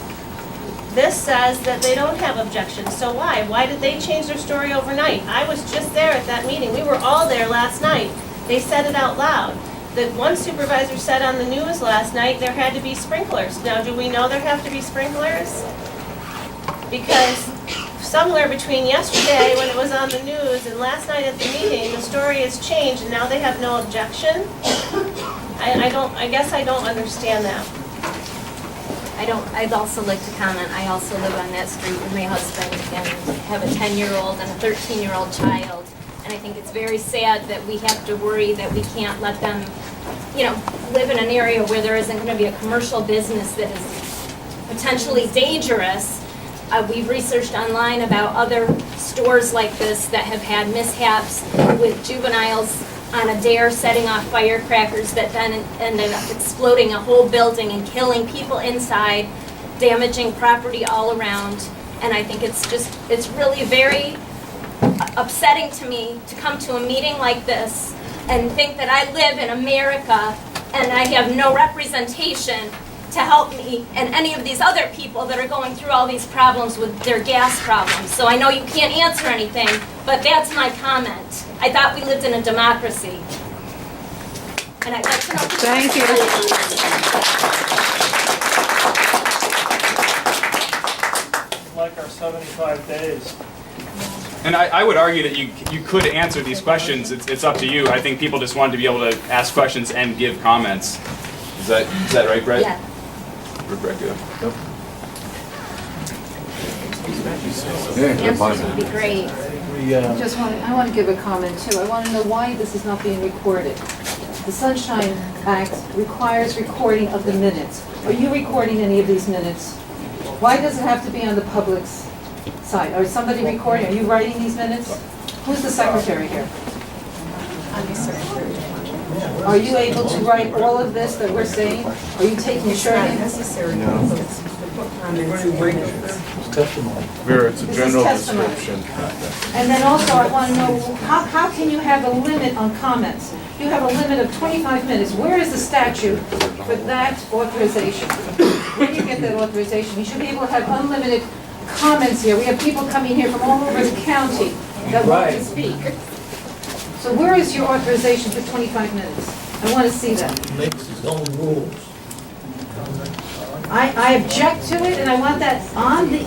this says that they don't have objections. So why? Why did they change their story overnight? I was just there at that meeting. We were all there last night. They said it out loud. The one supervisor said on the news last night there had to be sprinklers. Now, do we know there have to be sprinklers? Because somewhere between yesterday when it was on the news and last night at the meeting, the story has changed and now they have no objection? I guess I don't understand that. I'd also like to comment, I also live on that street with my husband and have a 10-year-old and a 13-year-old child. And I think it's very sad that we have to worry that we can't let them, you know, live in an area where there isn't going to be a commercial business that is potentially dangerous. We've researched online about other stores like this that have had mishaps with juveniles on a dare setting off firecrackers that then ended up exploding a whole building and killing people inside, damaging property all around. And I think it's really very upsetting to me to come to a meeting like this and think that I live in America and I have no representation to help me and any of these other people that are going through all these problems with their gas problems. So I know you can't answer anything, but that's my comment. I thought we lived in a democracy. And I'd like to know. Thank you. Like our 75 days. And I would argue that you could answer these questions. It's up to you. I think people just wanted to be able to ask questions and give comments. Is that right, Brett? Yeah. Rebecca? Yep. Answers would be great. I want to give a comment too. I want to know why this is not being recorded. The Sunshine Act requires recording of the minutes. Are you recording any of these minutes? Why does it have to be on the public's side? Or is somebody recording? Are you writing these minutes? Who's the secretary here? I'm the secretary. Are you able to write all of this that we're saying? Are you taking shorthand? Necessary. Vera, it's a This is general testimony. description. And then also, I want to know, how can you have a limit on comments? You have a limit of 25 minutes. Where is the statute for that authorization? Where do you get that authorization? You should be able to have unlimited comments here. We have people coming here from all over the county that want to speak. So where is your authorization for 25 minutes? I want to see that. Makes his own rules. I object to it, and I want that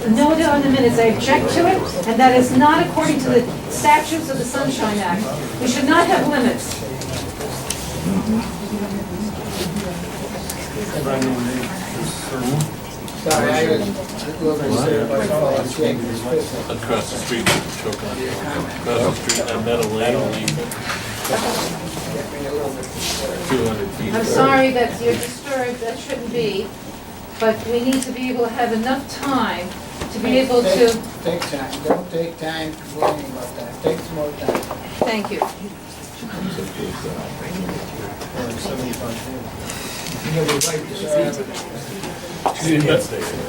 noted on the minutes. I object to it, and that is not according to the statutes of the Sunshine Act. We should not have limits. Sorry, I was looking by falling asleep. Across the street from Choconut. Across the street on Meadow Lane, 200 feet. I'm sorry that you're disturbed, that shouldn't be, but we need to be able to have enough time to be able to... Take time, don't take time complaining about that, take some more time. Thank you.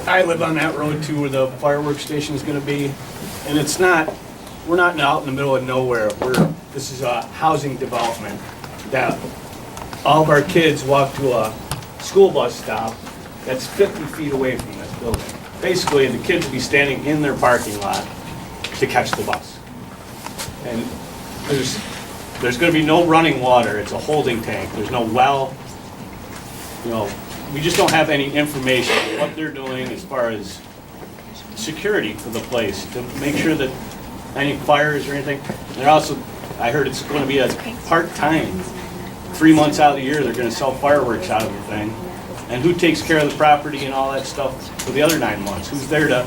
I live on that road too where the fireworks station is going to be, and it's not, we're not out in the middle of nowhere. This is a housing development that all of our kids walk to a school bus stop that's 50 feet away from this building. Basically, the kids will be standing in their parking lot to catch the bus. And there's going to be no running water. It's a holding tank. There's no well. You know, we just don't have any information on what they're doing as far as security for the place to make sure that any fires or anything. They're also, I heard it's going to be a part-time 3 months out of the year, they're gonna sell fireworks out of the thing. And who takes care of the property and all that stuff for the other 9 months? Who's there to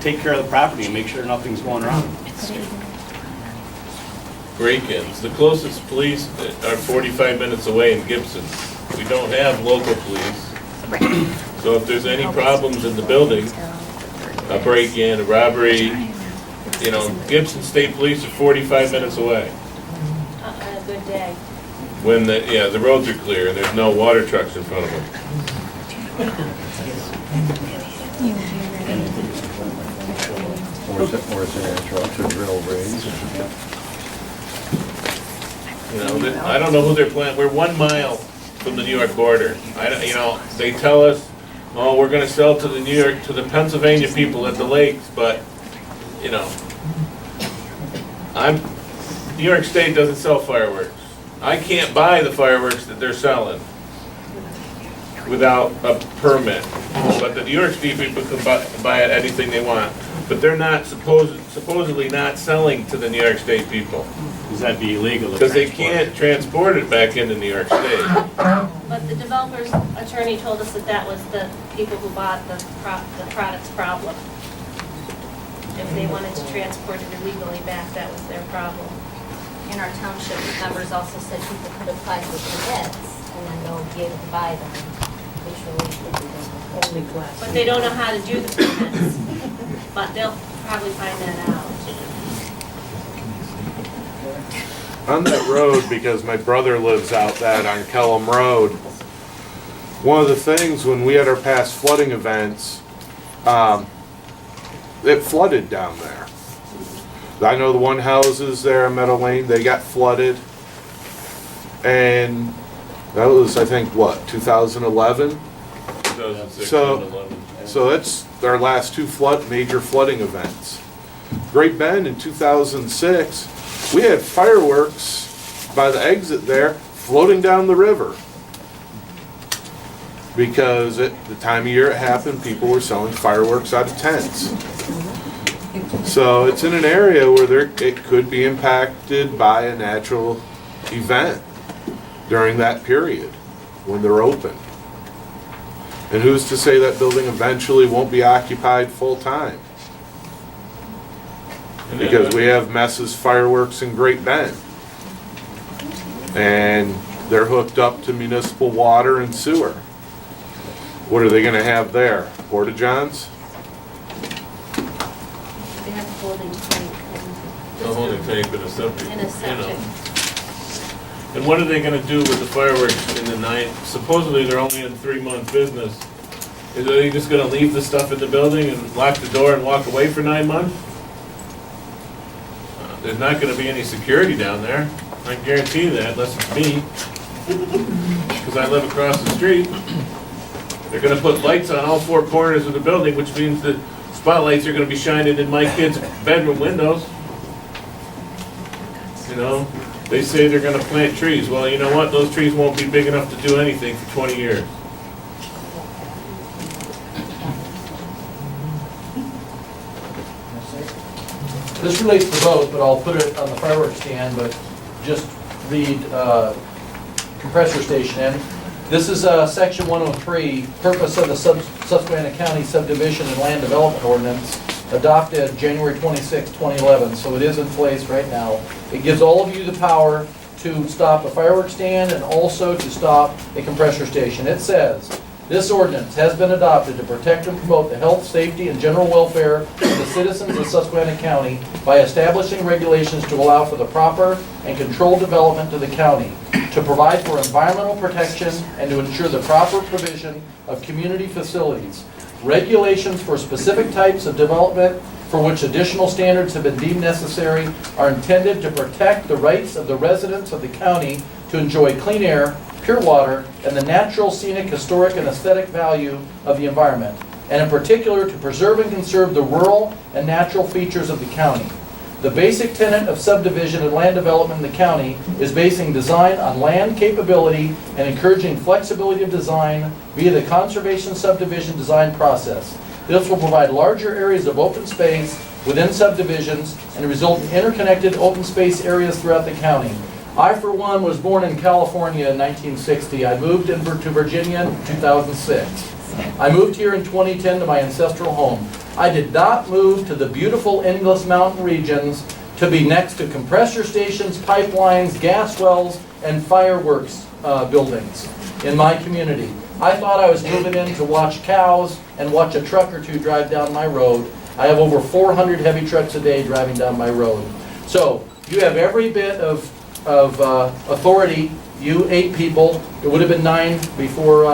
take care of the property and make sure nothing's going wrong? Break-ins. The closest police are 45 minutes away in Gibson. We don't have local police. So if there's any problems in the building, a break-in, a robbery, you know, Gibson State Police are 45 minutes away. On a good day. When the roads are clear and there's no water trucks in front of them. Or trucks or drill rigs. You know, I don't know who they're planning. We're 1 mile from the New York border. You know, they tell us, oh, we're gonna sell to the the Pennsylvania people at the lakes, but, you know, New York State doesn't sell fireworks. I can't buy the fireworks that they're selling without a permit. But the New York State people can buy it anything they want. But they're not supposedly not selling to the New York State people. Does that be illegal? Because they can't transport it back into New York State. But the developer's attorney told us that that was the people who bought the product's problem. If they wanted to transport it illegally back, that was their problem. And our township members also said people could apply for permits and then they'll be able to buy them, which will only class. But they don't know how to do the permits. But they'll probably find that out. On that road, because my brother lives out that on Kellum Road, one of the things when we had our past flooding events, it flooded down there. I know the one houses there in Meadow Lane, they got flooded. And that was, I think, what, 2011? 2006, So 2011. So that's our last two major flooding events. Great Bend in 2006, we had fireworks by the exit there floating down the river. Because at the time of year it happened, people were selling fireworks out of tents. So it's in an area where it could be impacted by a natural event during that period when they're open. And who's to say that building eventually won't be occupied full-time? Because we have Mess's Fireworks in Great Bend. And they're hooked up to municipal water and sewer. What are they gonna have there? Porta-johns? They have a holding tank. A holding tank with a septic. And a septic. And what are they gonna do with the fireworks in the night? Supposedly they're only in 3-month business. Are they just gonna leave the stuff in the building and lock the door and walk away for 9 months? There's not gonna be any security down there. I can guarantee you that, unless it's me. Because I live across the street. They're gonna put lights on all 4 corners of the building, which means that spotlights are gonna be shining in my kids' bedroom windows. You know, they say they're gonna plant trees. Well, you know what? Those trees won't be big enough to do anything for 20 years. This relates to both, but I'll put it on the fireworks stand, but just read compressor station in. This is section 103, purpose of the Susquehanna County subdivision and land development ordinance adopted January 26, 2011, so it is in place right now. It gives all of you the power to stop a fireworks stand and also to stop a compressor station. It says, this ordinance has been adopted to protect and promote the health, safety, and general welfare of the citizens of Susquehanna County by establishing regulations to allow for the proper and controlled development of the county, to provide for environmental protection, and to ensure the proper provision of community facilities. Regulations for specific types of development for which additional standards have been deemed necessary are intended to protect the rights of the residents of the county to enjoy clean air, pure water, and the natural, scenic, historic, and aesthetic value of the environment, and in particular to preserve and conserve the rural and natural features of the county. The basic tenet of subdivision and land development in the county is basing design on land capability and encouraging flexibility of design via the conservation subdivision design process. This will provide larger areas of open space within subdivisions and result in interconnected open space areas throughout the county. I, for one, was born in California in 1960. I moved to Virginia in 2006. I moved here in 2010 to my ancestral home. I did not move to the beautiful Inglis Mountain regions to be next to compressor stations, pipelines, gas wells, and fireworks buildings in my community. I thought I was moving in to watch cows and watch a truck or two drive down my road. I have over 400 heavy trucks a day driving down my road. So you have every bit of authority, you 8 people, it would have been 9 before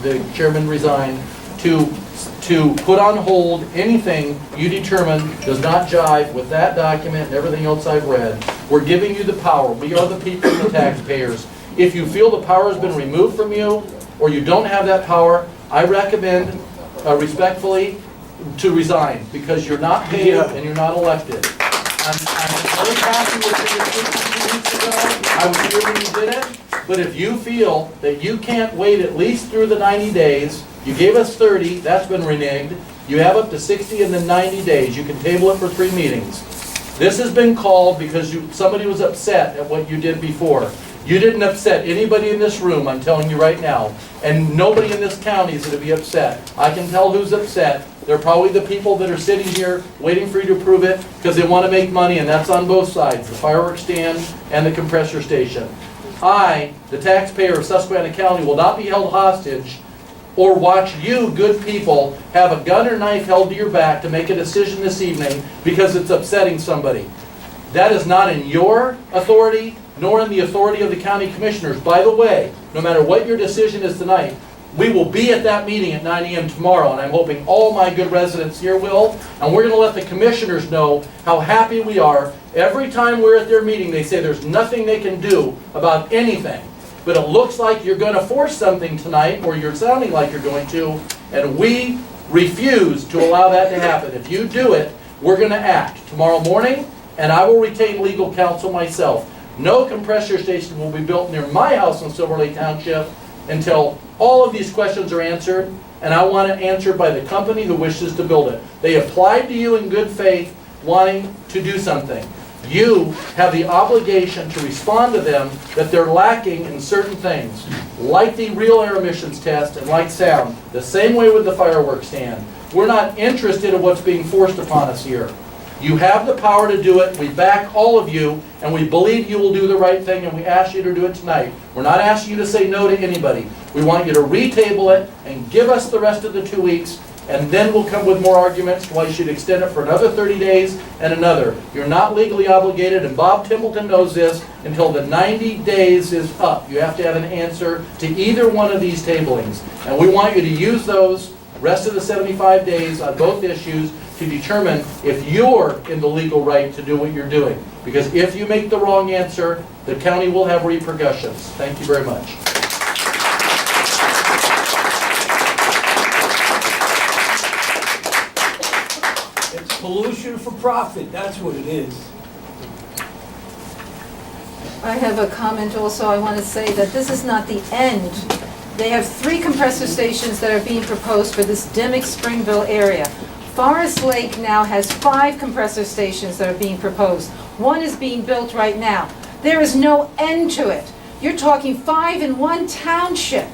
the chairman resigned, to put on hold anything you determine does not jive with that document and everything else I've read. We're giving you the power. We are the people and the taxpayers. If you feel the power has been removed from you, or you don't have that power, I recommend respectfully to resign, because you're not paid and you're not elected. I'm very happy with what you did 2 weeks ago. I was here when you did it. But if you feel that you can't wait at least through the 90 days, you gave us 30, that's been reneged. You have up to 60 and then 90 days. You can table it for 3 meetings. This has been called because somebody was upset at what you did before. You didn't upset anybody in this room, I'm telling you right now. And nobody in this county is going to be upset. I can tell who's upset. They're probably the people that are sitting here waiting for you to approve it because they want to make money, and that's on both sides, the fireworks stand and the compressor station. I, the taxpayer of Susquehanna County, will not be held hostage or watch you, good people, have a gun or knife held to your back to make a decision this evening because it's upsetting somebody. That is not in your authority, nor in the authority of the county commissioners. By the way, no matter what your decision is tonight, we will be at that meeting at 9 a.m. tomorrow, and I'm hoping all my good residents here will, and we're going to let the commissioners know how happy we are. Every time we're at their meeting, they say there's nothing they can do about anything. But it looks like you're going to force something tonight, or you're sounding like you're going to, and we refuse to allow that to happen. If you do it, we're going to act tomorrow morning, and I will retain legal counsel myself. No compressor station will be built near my house in Silver Lake Township until all of these questions are answered, and I want it answered by the company who wishes to build it. They applied to you in good faith, wanting to do something. You have the obligation to respond to them that they're lacking in certain things, like the real air emissions test and like sound, the same way with the fireworks stand. We're not interested in what's being forced upon us here. You have the power to do it. We back all of you, and we believe you will do the right thing, and we ask you to do it tonight. We're not asking you to say no to anybody. We want you to retable it and give us the rest of the 2 weeks, and then we'll come with more arguments why you should extend it for another 30 days and another. You're not legally obligated, and Bob Templeton knows this, until the 90 days is up. You have to have an answer to either one of these tablings, and we want you to use those rest of the 75 days on both issues to determine if you're in the legal right to do what you're doing. Because if you make the wrong answer, the county will have repercussions. Thank you very much. It's pollution for profit, that's what it is. I have a comment also. I want to say that this is not the end. They have 3 compressor stations that are being proposed for this Dimock Springville area. Forest Lake now has 5 compressor stations that are being proposed. 1 is being built right now. There is no end to it. You're talking 5 in one township.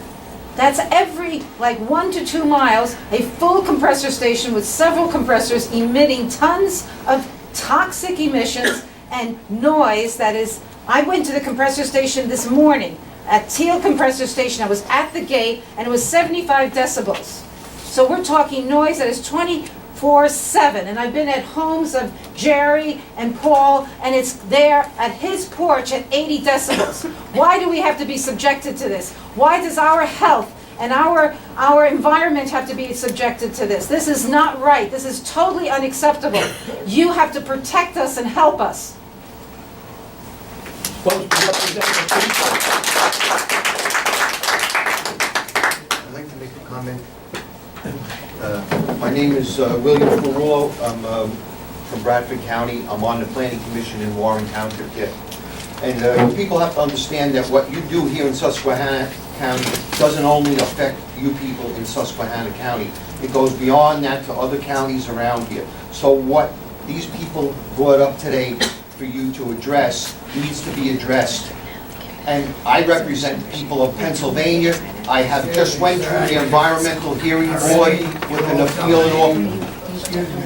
That's every, 1 to 2 miles, a full compressor station with several compressors emitting tons of toxic emissions and noise that is... I went to the compressor station this morning at Teal Compressor Station. I was at the gate, and it was 75 decibels. So we're talking noise that is 24/7, and I've been at homes of Jerry and Paul, and it's there at his porch at 80 decibels. Why do we have to be subjected to this? Why does our health and our environment have to be subjected to this? This is not right. This is totally unacceptable. You have to protect us and help us. I'd like to make a comment. My name is William Ferrulo. I'm from Bradford County. I'm on the Planning Commission in Warren Township here. And people have to understand that what you do here in Susquehanna County doesn't only affect you people in Susquehanna County. It goes beyond that to other counties around here. So what these people brought up today for you to address needs to be addressed. and I represent the people of Pennsylvania. I have just went through the environmental hearing board with an appeal and all. Excuse me,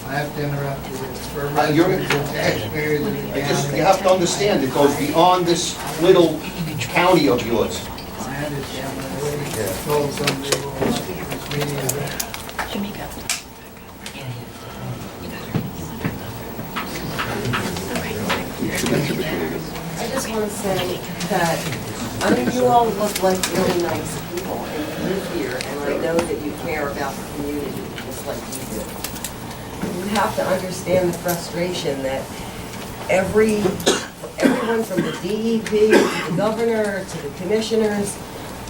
I have to interrupt you. For You're- residents and taxpayers in the county. You have to understand, it goes beyond this little county of yours. I understand, but I already told somebody this meeting is at. I just want to say that, I mean, you all look like really nice people, and you live here, and I know that you care about the community, just like we do. You have to understand the frustration that everyone from the DEP to the governor to the commissioners,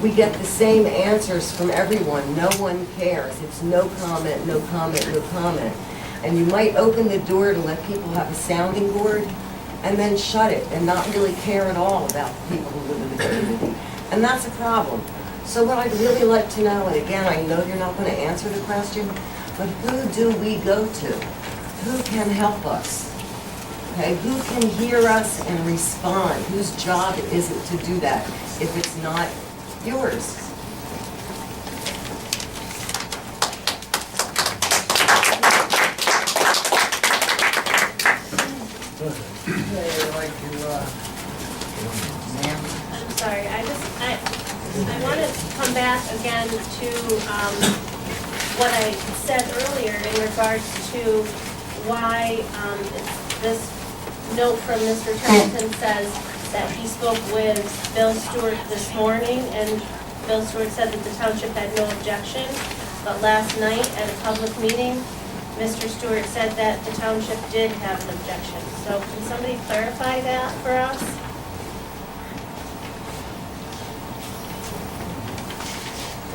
we get the same answers from everyone. No one cares. It's no comment, no comment, no comment. And you might open the door to let people have a sounding board, and then shut it and not really care at all about the people who live in the community. And that's a problem. So what I'd really like to know, and again, I know you're not going to answer the question, but who do we go to? Who can help us? Okay, who can hear us and respond? Whose job is it to do that if it's not yours? I'm sorry, I want to come back again to what I said earlier in regards to why this note from Mr. Charlton says that he spoke with Bill Stewart this morning, and Bill Stewart said that the township had no objection, but last night at a public meeting, Mr. Stewart said that the township did have an objection. So can somebody clarify that for us?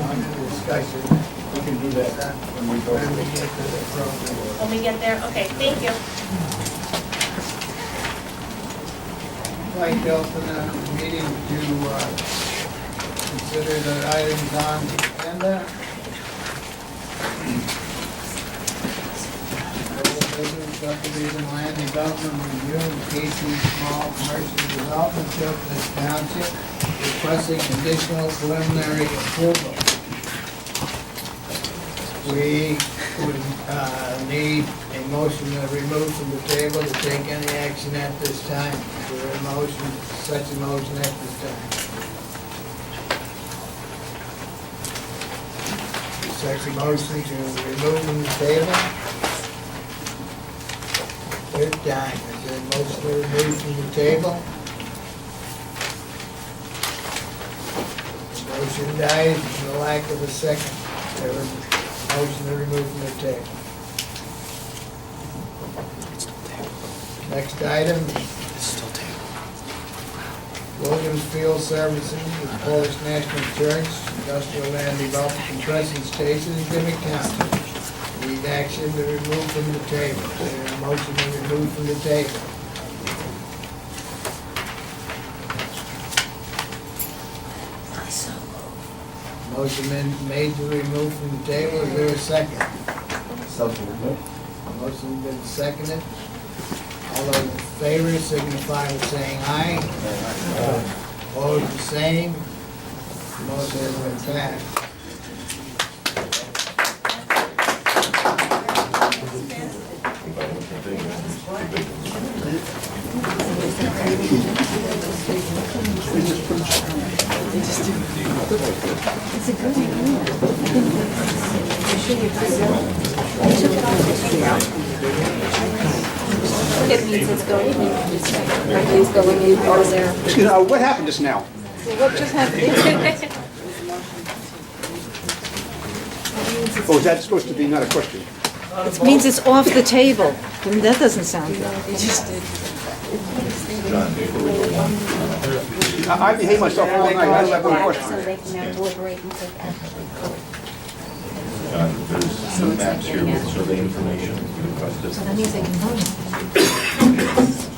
Under discussion. We can do that when we go. When we get to the program. When we get there? Okay, thank you. I'd like to open the meeting to consider the items on the agenda. Subdivision land development review in Casey Small Commercial Development, Choconut Township, requesting additional preliminary approval. We would need a motion to remove from the table to take any action at this time. Is there a motion, such a motion at this time? Such a motion to remove from the table? Third time, is there a motion to remove from the table? Motion dies for the lack of a second. There was a motion to remove from the table. Next item. Williams Field Services with Polish National Church, Industrial Land Development Compressor Station in Dimock County. Need action to remove from the table. Is there a motion to remove from the table? Motion been made to remove from the table. Is there a second? Motion been seconded. All those in favor signify by saying aye. Opposed, the same. Motion has been passed. It means it's going, it means going in or there. Excuse me, what happened just now? What just happened? Oh, is that supposed to be not a question? It means it's off the table. I mean, that doesn't sound good. I behave myself all night, I don't have one question. So they can now deliberate and take action. There's some maps here with survey information requested. So that means they can vote.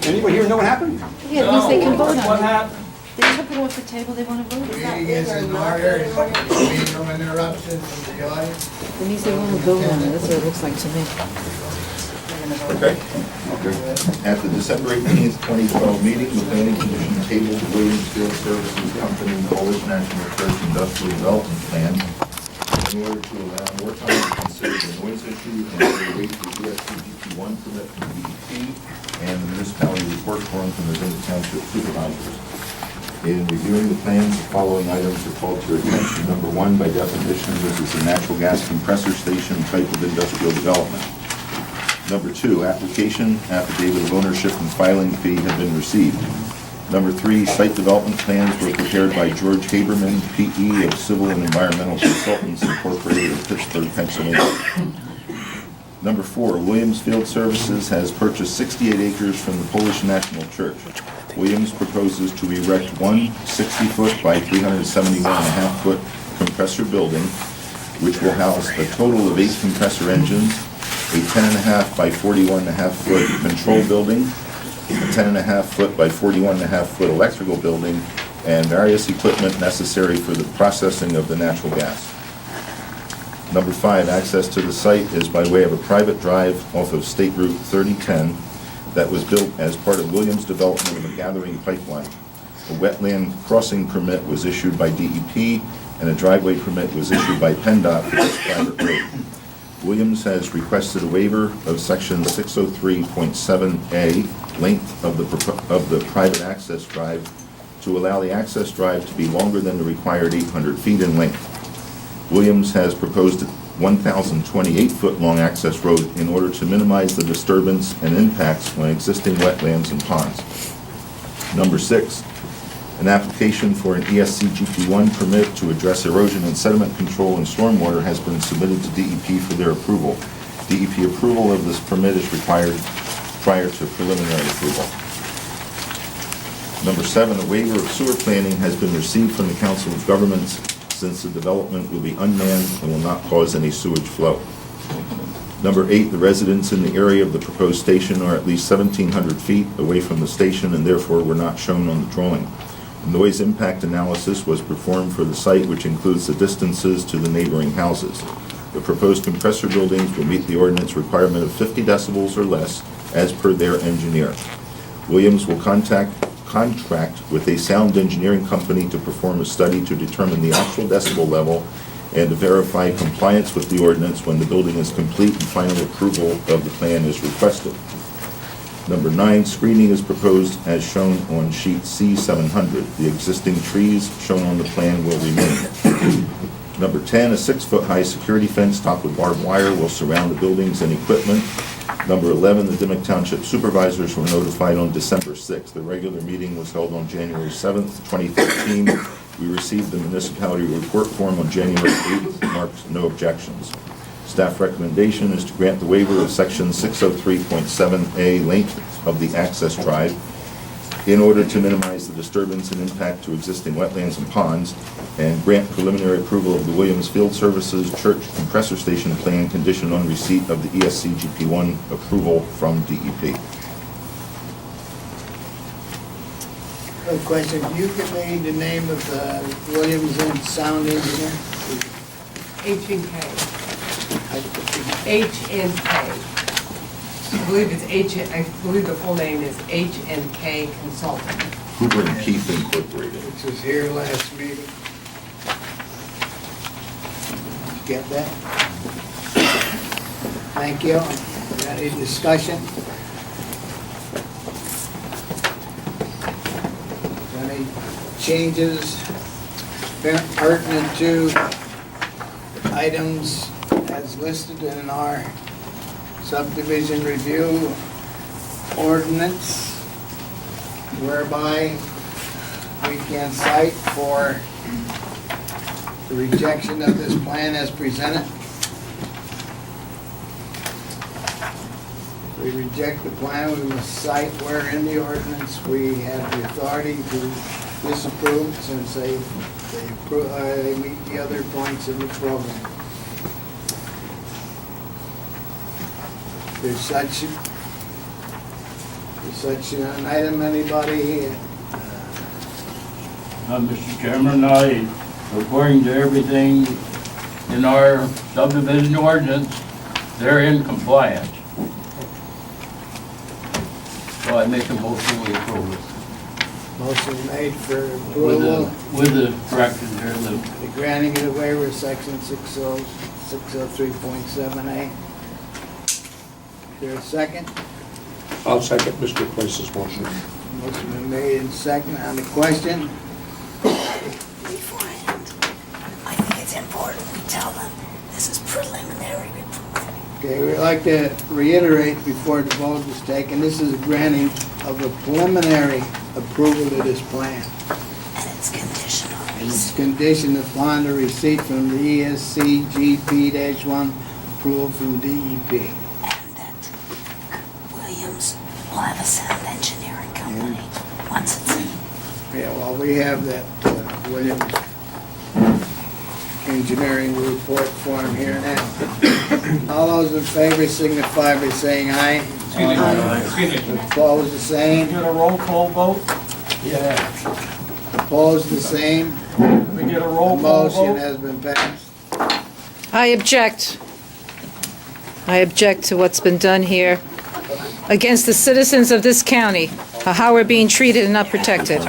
Anybody here know what happened? Yeah, it means they can vote on it. What happened? They took it off the table, they want to vote. Meeting is in order. Be no interruption from the audience. It means they want to vote on it, that's what it looks like to me. Okay. At the December 18th, 2012 meeting, the Planning Commission tabled the Williams Field Services Company Polish National Church Industrial Development Plan in order to allow more time to consider the noise issue and to wait for the USCGP1 permit from the DEP and the municipality report form from the Dimock Township supervisors. In reviewing the plans, the following items are called to your attention. Number one, by definition, this is a natural gas compressor station type of industrial development. Number two, application, affidavit of ownership and filing fee have been received. Number three, site development plans were prepared by George Haberman, P.E. of Civil and Environmental Consultants Incorporated of Pittsburgh, Pennsylvania. Number four, Williams Field Services has purchased 68 acres from the Polish National Church. Williams proposes to erect one 60-foot by 371.5-foot compressor building, which will house a total of 8 compressor engines, a 10.5 by 41.5-foot control building, a 10.5-foot by 41.5-foot electrical building, and various equipment necessary for the processing of the natural gas. Number 5, access to the site is by way of a private drive off of State Route 3010 that was built as part of Williams' development of a gathering pipeline. A wetland crossing permit was issued by DEP, and a driveway permit was issued by PennDOT for this private road. Williams has requested a waiver of section 603.7A, length of the private access drive, to allow the access drive to be longer than the required 800 feet in length. Williams has proposed a 1,028-foot long access road in order to minimize the disturbance and impacts on existing wetlands and ponds. Number 6, an application for an ESCGP1 permit to address erosion and sediment control and stormwater has been submitted to DEP for their approval. DEP approval of this permit is required prior to preliminary approval. Number 7, a waiver of sewer planning has been received from the Council of Governments since the development will be unmanned and will not cause any sewage flow. Number 8, the residents in the area of the proposed station are at least 1,700 feet away from the station and therefore were not shown on the drawing. A noise impact analysis was performed for the site, which includes the distances to the neighboring houses. The proposed compressor buildings will meet the ordinance requirement of 50 decibels or less as per their engineer. Williams will contract with a sound engineering company to perform a study to determine the actual decibel level and to verify compliance with the ordinance when the building is complete and final approval of the plan is requested. Number 9, screening is proposed as shown on sheet C700. The existing trees shown on the plan will remain. Number 10, a 6-foot high security fence topped with barbed wire will surround the buildings and equipment. Number 11, the Dimock Township supervisors were notified on December 6th. The regular meeting was held on January 7th, 2013. We received the municipality report form on January 8th, marked no objections. Staff recommendation is to grant the waiver of section 603.7A, length of the access drive, in order to minimize the disturbance and impact to existing wetlands and ponds, and grant preliminary approval of the Williams Field Services Church Compressor Station plan conditioned on receipt of the ESCGP1 approval from DEP. A question, you give me the name of the Williams and sound engineer? H&K. H&K. I believe the full name is H&K Consulting. Hoover and Keith Incorporated. Which was here last meeting. Get that? Thank you. Any discussion? Any changes pertinent to items as listed in our subdivision review ordinance, whereby we can cite for the rejection of this plan as presented? If we reject the plan, we must cite where in the ordinance we have the authority to disapprove since they meet the other points in the program. There's such an item, anybody? Mr. Chairman, according to everything in our subdivision ordinance, they're in compliance. So I make a motion we approve it. Motion made for With approval. the corrections there, the The granting of the waiver, section 603.7A. Is there a second? I'll second Mr. Price's motion. Motion been made and second on the question. Beforehand, I think it's important we tell them this is preliminary approval. Okay, we'd like to reiterate before the vote is taken, this is a granting of a preliminary approval of this plan. And it's conditional. And it's conditioned upon the receipt from the ESC GP-1 approval from DEP. And that Williams will have a sound engineering company once it's in. Yeah, well, we have that Williams engineering report form here now. All those in favor signify by saying aye. Excuse me. Opposed, the same. Get a roll call vote? Yeah. Opposed, the same. Can we get a roll call Motion vote? has been passed. I object. I object to what's been done here against the citizens of this county, how we're being treated and not protected.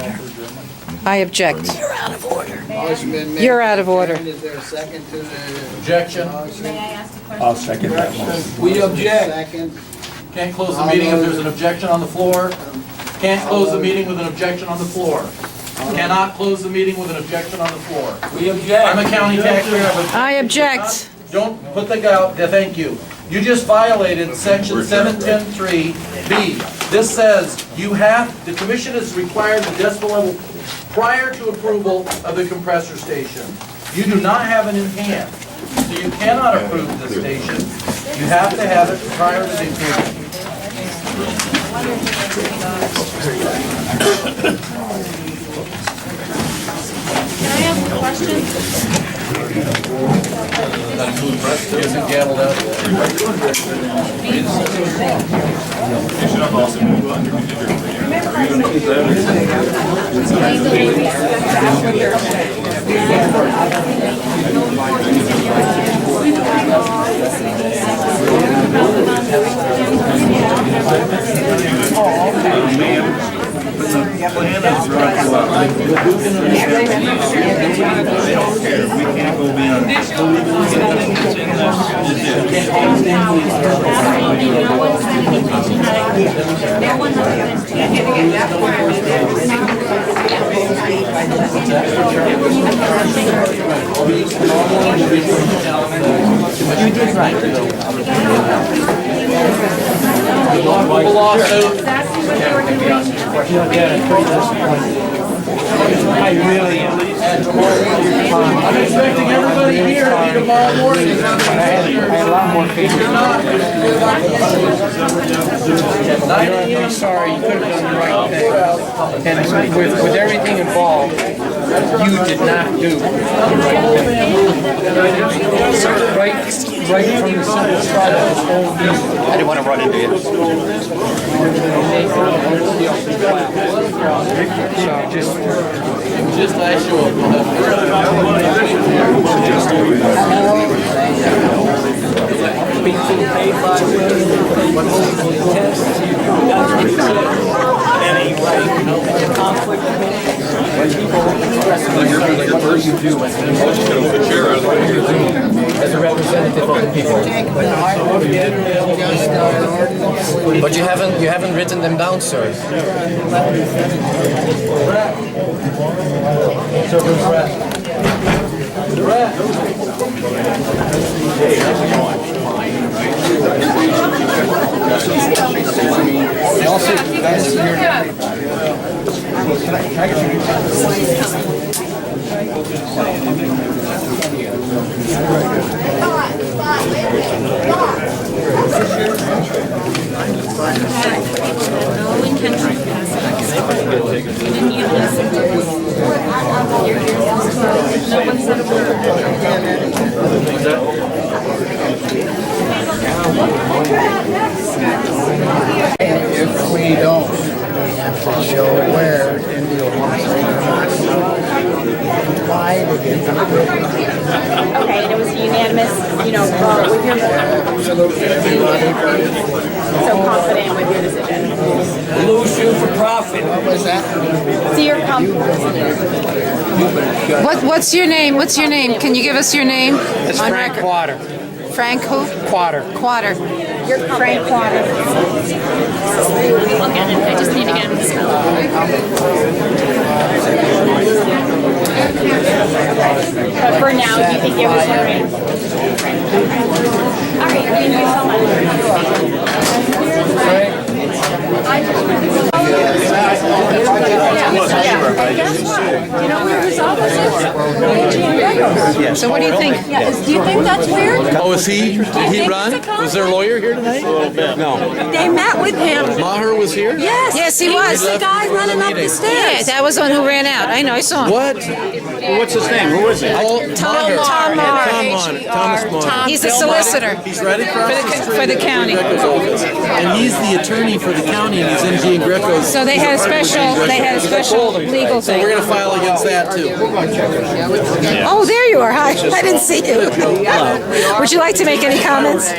I object. You're out of order. Motion been made. You're out of order. Is there a second to the Objection. motion? May I ask a question? I'll second that motion. We object. Second. Can't close the meeting if there's an objection on the floor. Can't close the meeting with an objection on the floor. Cannot close the meeting with an objection on the floor. We object. I'm a county taxpayer. but- I object. Don't put the gout, thank you. You just violated section 710.3B. This says the commission is required the decibel level prior to approval of the compressor station. You do not have it in hand, so you cannot approve the station. You have to have it prior to the approval. Can I ask a question? Isn't gavelled out You did right. I really am. I'm expecting everybody here to be tomorrow morning. I had a lot more faith. I'm sorry, you could have done the right thing. And with everything involved, you did not do the right thing. Right from the simple start of this whole meeting. I didn't want to run into you. So Just ask you being paid by the test, that's what he said. Any conflict when people express what do you do as a representative of the people? But you haven't written them down, sir. No intention of passing. You didn't even listen to us. No one said a If we don't, we have to show where India wants to. why they did it. Okay, and it was unanimous, with your so confident with your decision. Blue shoe for profit. What was that? So you're confident. What's your name? What's your name? Can you give us your name? It's on Frank record? Quater. Frank who? Quater. Quater. You're Frank Water. I just need to get him to spell it. But for now, do you think it was all right? All right, thank you so much. You know where his office is? So what do you think? Yeah, do you think that's weird? Oh, is he? Did he run? Was their lawyer here tonight? A little bit. No. They met with him. Maher was here? Yes. Yes, he was. The guy running up the stairs. Yeah, that was the one who ran out. I know, I saw him. What? What's his name? Who is it? Tom Maher. Thomas Maher. He's a solicitor He's right across the street for the from county. Greco's office. And he's the attorney for the county, and he's MG and Greco's. So they had a special legal So thing. we're gonna file against that too. Oh, there you are. Hi. I didn't see you. Would you like to make any comments?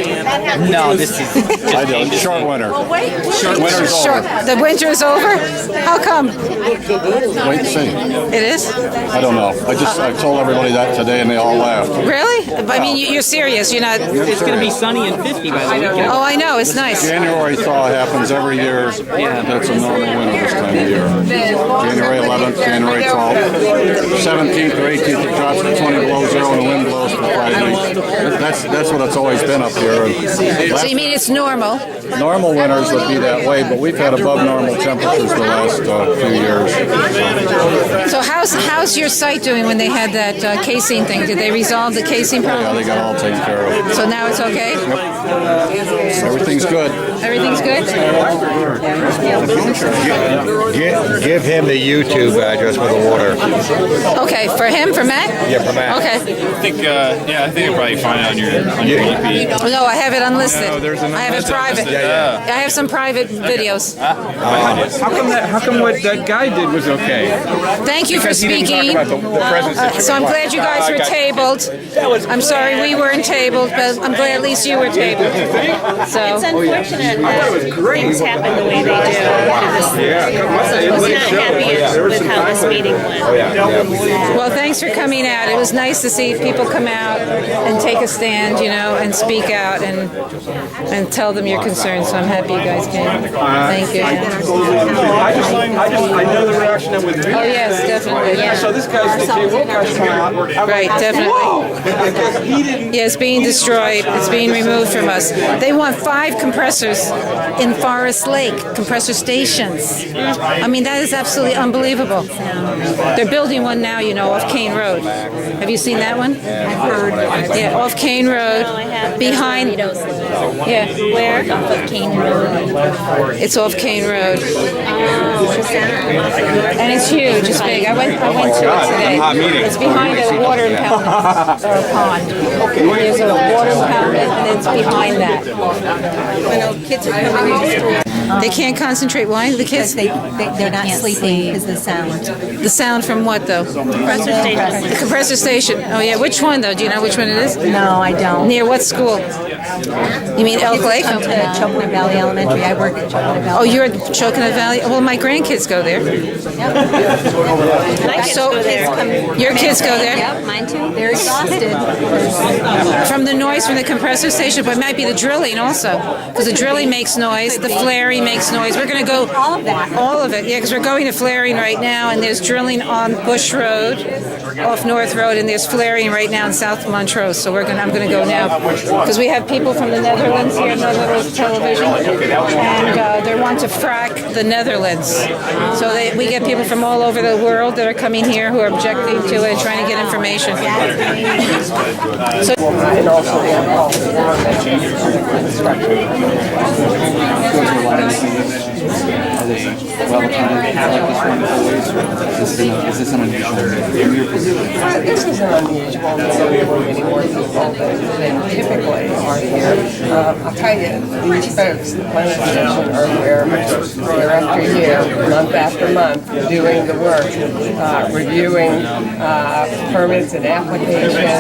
No, this is. I don't. Short winter. Winter's Sure. The winter is over? How come? Wait and see. It is? I don't know. I told everybody that today and they all laughed. Really? I mean, you're serious. You're not. It's going to be sunny and 50 by the weekend. Oh, I know. It's nice. January thaw happens every year. That's a normal winter this time of year. January 11th, January 12th, 17th or 18th, it drops to 20 below zero and the wind blows for 5 weeks. That's what it's always been up here. So you mean it's normal? Normal winters would be that way, but we've had above normal temperatures the last few years. So how's your site doing when they had that casing thing? Did they resolve the casing Yeah, problem? they got all taken care of. So now it's okay? Everything's good. Everything's good? Give him the YouTube address for the water. Okay, for him, for Matt? Yeah, for Matt. Okay. I think you'll probably find it on your EP. No, I have it unlisted. No, there's an I have it private. unlisted, yeah. I have some private videos. How come what that guy did was okay? Thank you for Because he didn't talk speaking. about the present situation. So I'm glad you guys were tabled. I'm sorry we weren't tabled, but I'm glad at least you were tabled. So It's unfortunate that things happen the way they do. I was not happy with how this meeting went. Well, thanks for coming out. It was nice to see people come out and take a stand, and speak out and tell them your concerns. So I'm happy you guys came. Thank you. I know the reaction that was. Oh yes, definitely. Yeah. So this guy's the cable guy's coming out. Right, definitely. Yeah, it's being destroyed. It's being removed from us. They want 5 compressors in Forest Lake, compressor stations. I mean, that is absolutely unbelievable. They're building one now, off Kane Road. Have you seen that one? I've heard. Yeah, off Kane Road, behind. Yeah, where? Off of Kane Road. It's off Kane Road. And it's huge, it's big. I went to it today. It's behind a water impoundment, or a pond. There's a water impoundment, and it's behind that. Kids are coming to school. They can't concentrate. Why? The kids? They're not sleeping because the sound. The sound from what, though? Compressor station. The compressor station. Oh, yeah. Which one, though? Do you know which one it is? No, I don't. Near what school? You mean Elk Lake? Come to Choconut Valley Elementary. I work at Choconut Valley. Oh, you're at Choconut Valley? Well, my grandkids go there. So, your kids go there? Yep, mine too. They're exhausted. From the noise from the compressor station, but it might be the drilling also. Because the drilling makes noise, the flaring makes noise. We're going to go... All of that. All of it, yeah, because we're going to flaring right now, and there's drilling on Bush Road, off North Road, and there's flaring right now in South Montrose. So I'm going to go now. Because we have people from the Netherlands here on the little television, and they want to frack the Netherlands. So we get people from all over the world that are coming here who are objecting to it and trying to get information. So, And also, Are they well attended like this wonderful ways, or is this an unusual meeting in your position? This is an unusual meeting. We're getting more people than typically are here. I'll tell you, these folks, the planning commission, are here year after year, month after month, doing the work, reviewing permits and applications,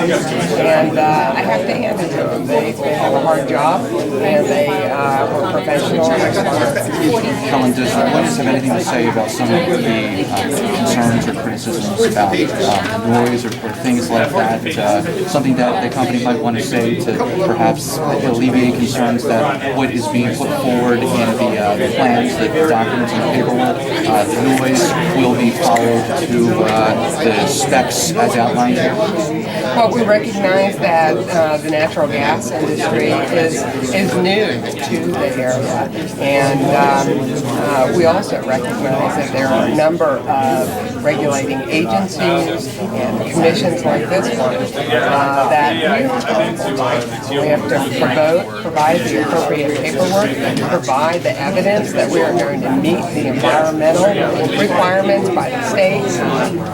and I have to hand it to them. They have a hard job, and they were professional and responsible. Helen, does Williams have anything to say about some of the concerns or criticisms about noise or things like that? Something that the company might want to say to perhaps alleviate concerns that what is being put forward in the plans, the documents, and the paperwork, the noise will be followed to the specs as outlined here? Well, we recognize that the natural gas industry is new to the area, and we also recognize that there are a number of regulating agencies and commissions like this one that we have to provide the appropriate paperwork, provide the evidence that we are going to meet the environmental requirements by the states,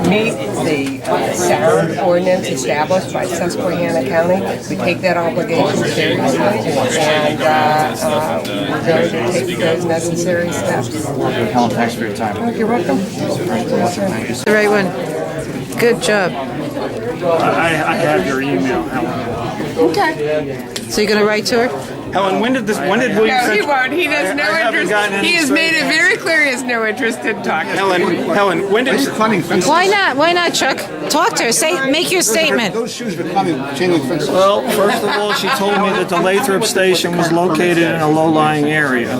meet the sound ordinance established by Susquehanna County. We take that obligation seriously, and we're going to take those necessary steps. Helen, thanks for your time. Oh, you're welcome. The right one. Good job. I have your email, Helen. Okay. So you're gonna write to her? Helen, when did Williams? No, he won't. He has no interest. He has made it very clear he has no interest in talking. Helen, when did? Why not? Why not, Chuck? Talk to her. Say, make your statement. Those shoes were coming chain link fences. Well, first of all, she told me that the Lathrop station was located in a low-lying area.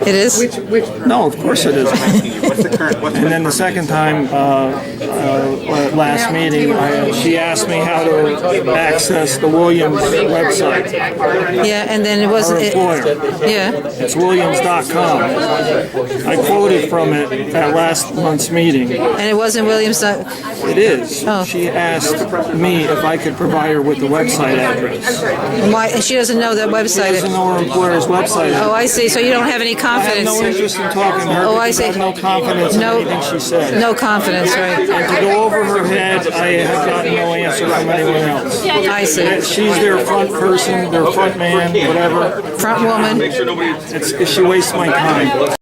It is? No, of course it isn't. What's the current? And then the second time, last meeting, she asked me how to access the Williams website. Yeah, and then it was. Her employer. Yeah. It's Williams.com. I quoted from it at last month's meeting. And it wasn't Williams. It is. Oh. She asked me if I could provide her with the website address. Why? And she doesn't know that She website. doesn't know her employer's website address. Oh, I see. So you don't have any I have confidence. no interest in talking to her Oh, I because I have see. no confidence in anything she said. No confidence, right? And to go over her head, I have gotten no answer from anyone else. I see. She's their front person, their front man, whatever. Front woman. She wastes my time.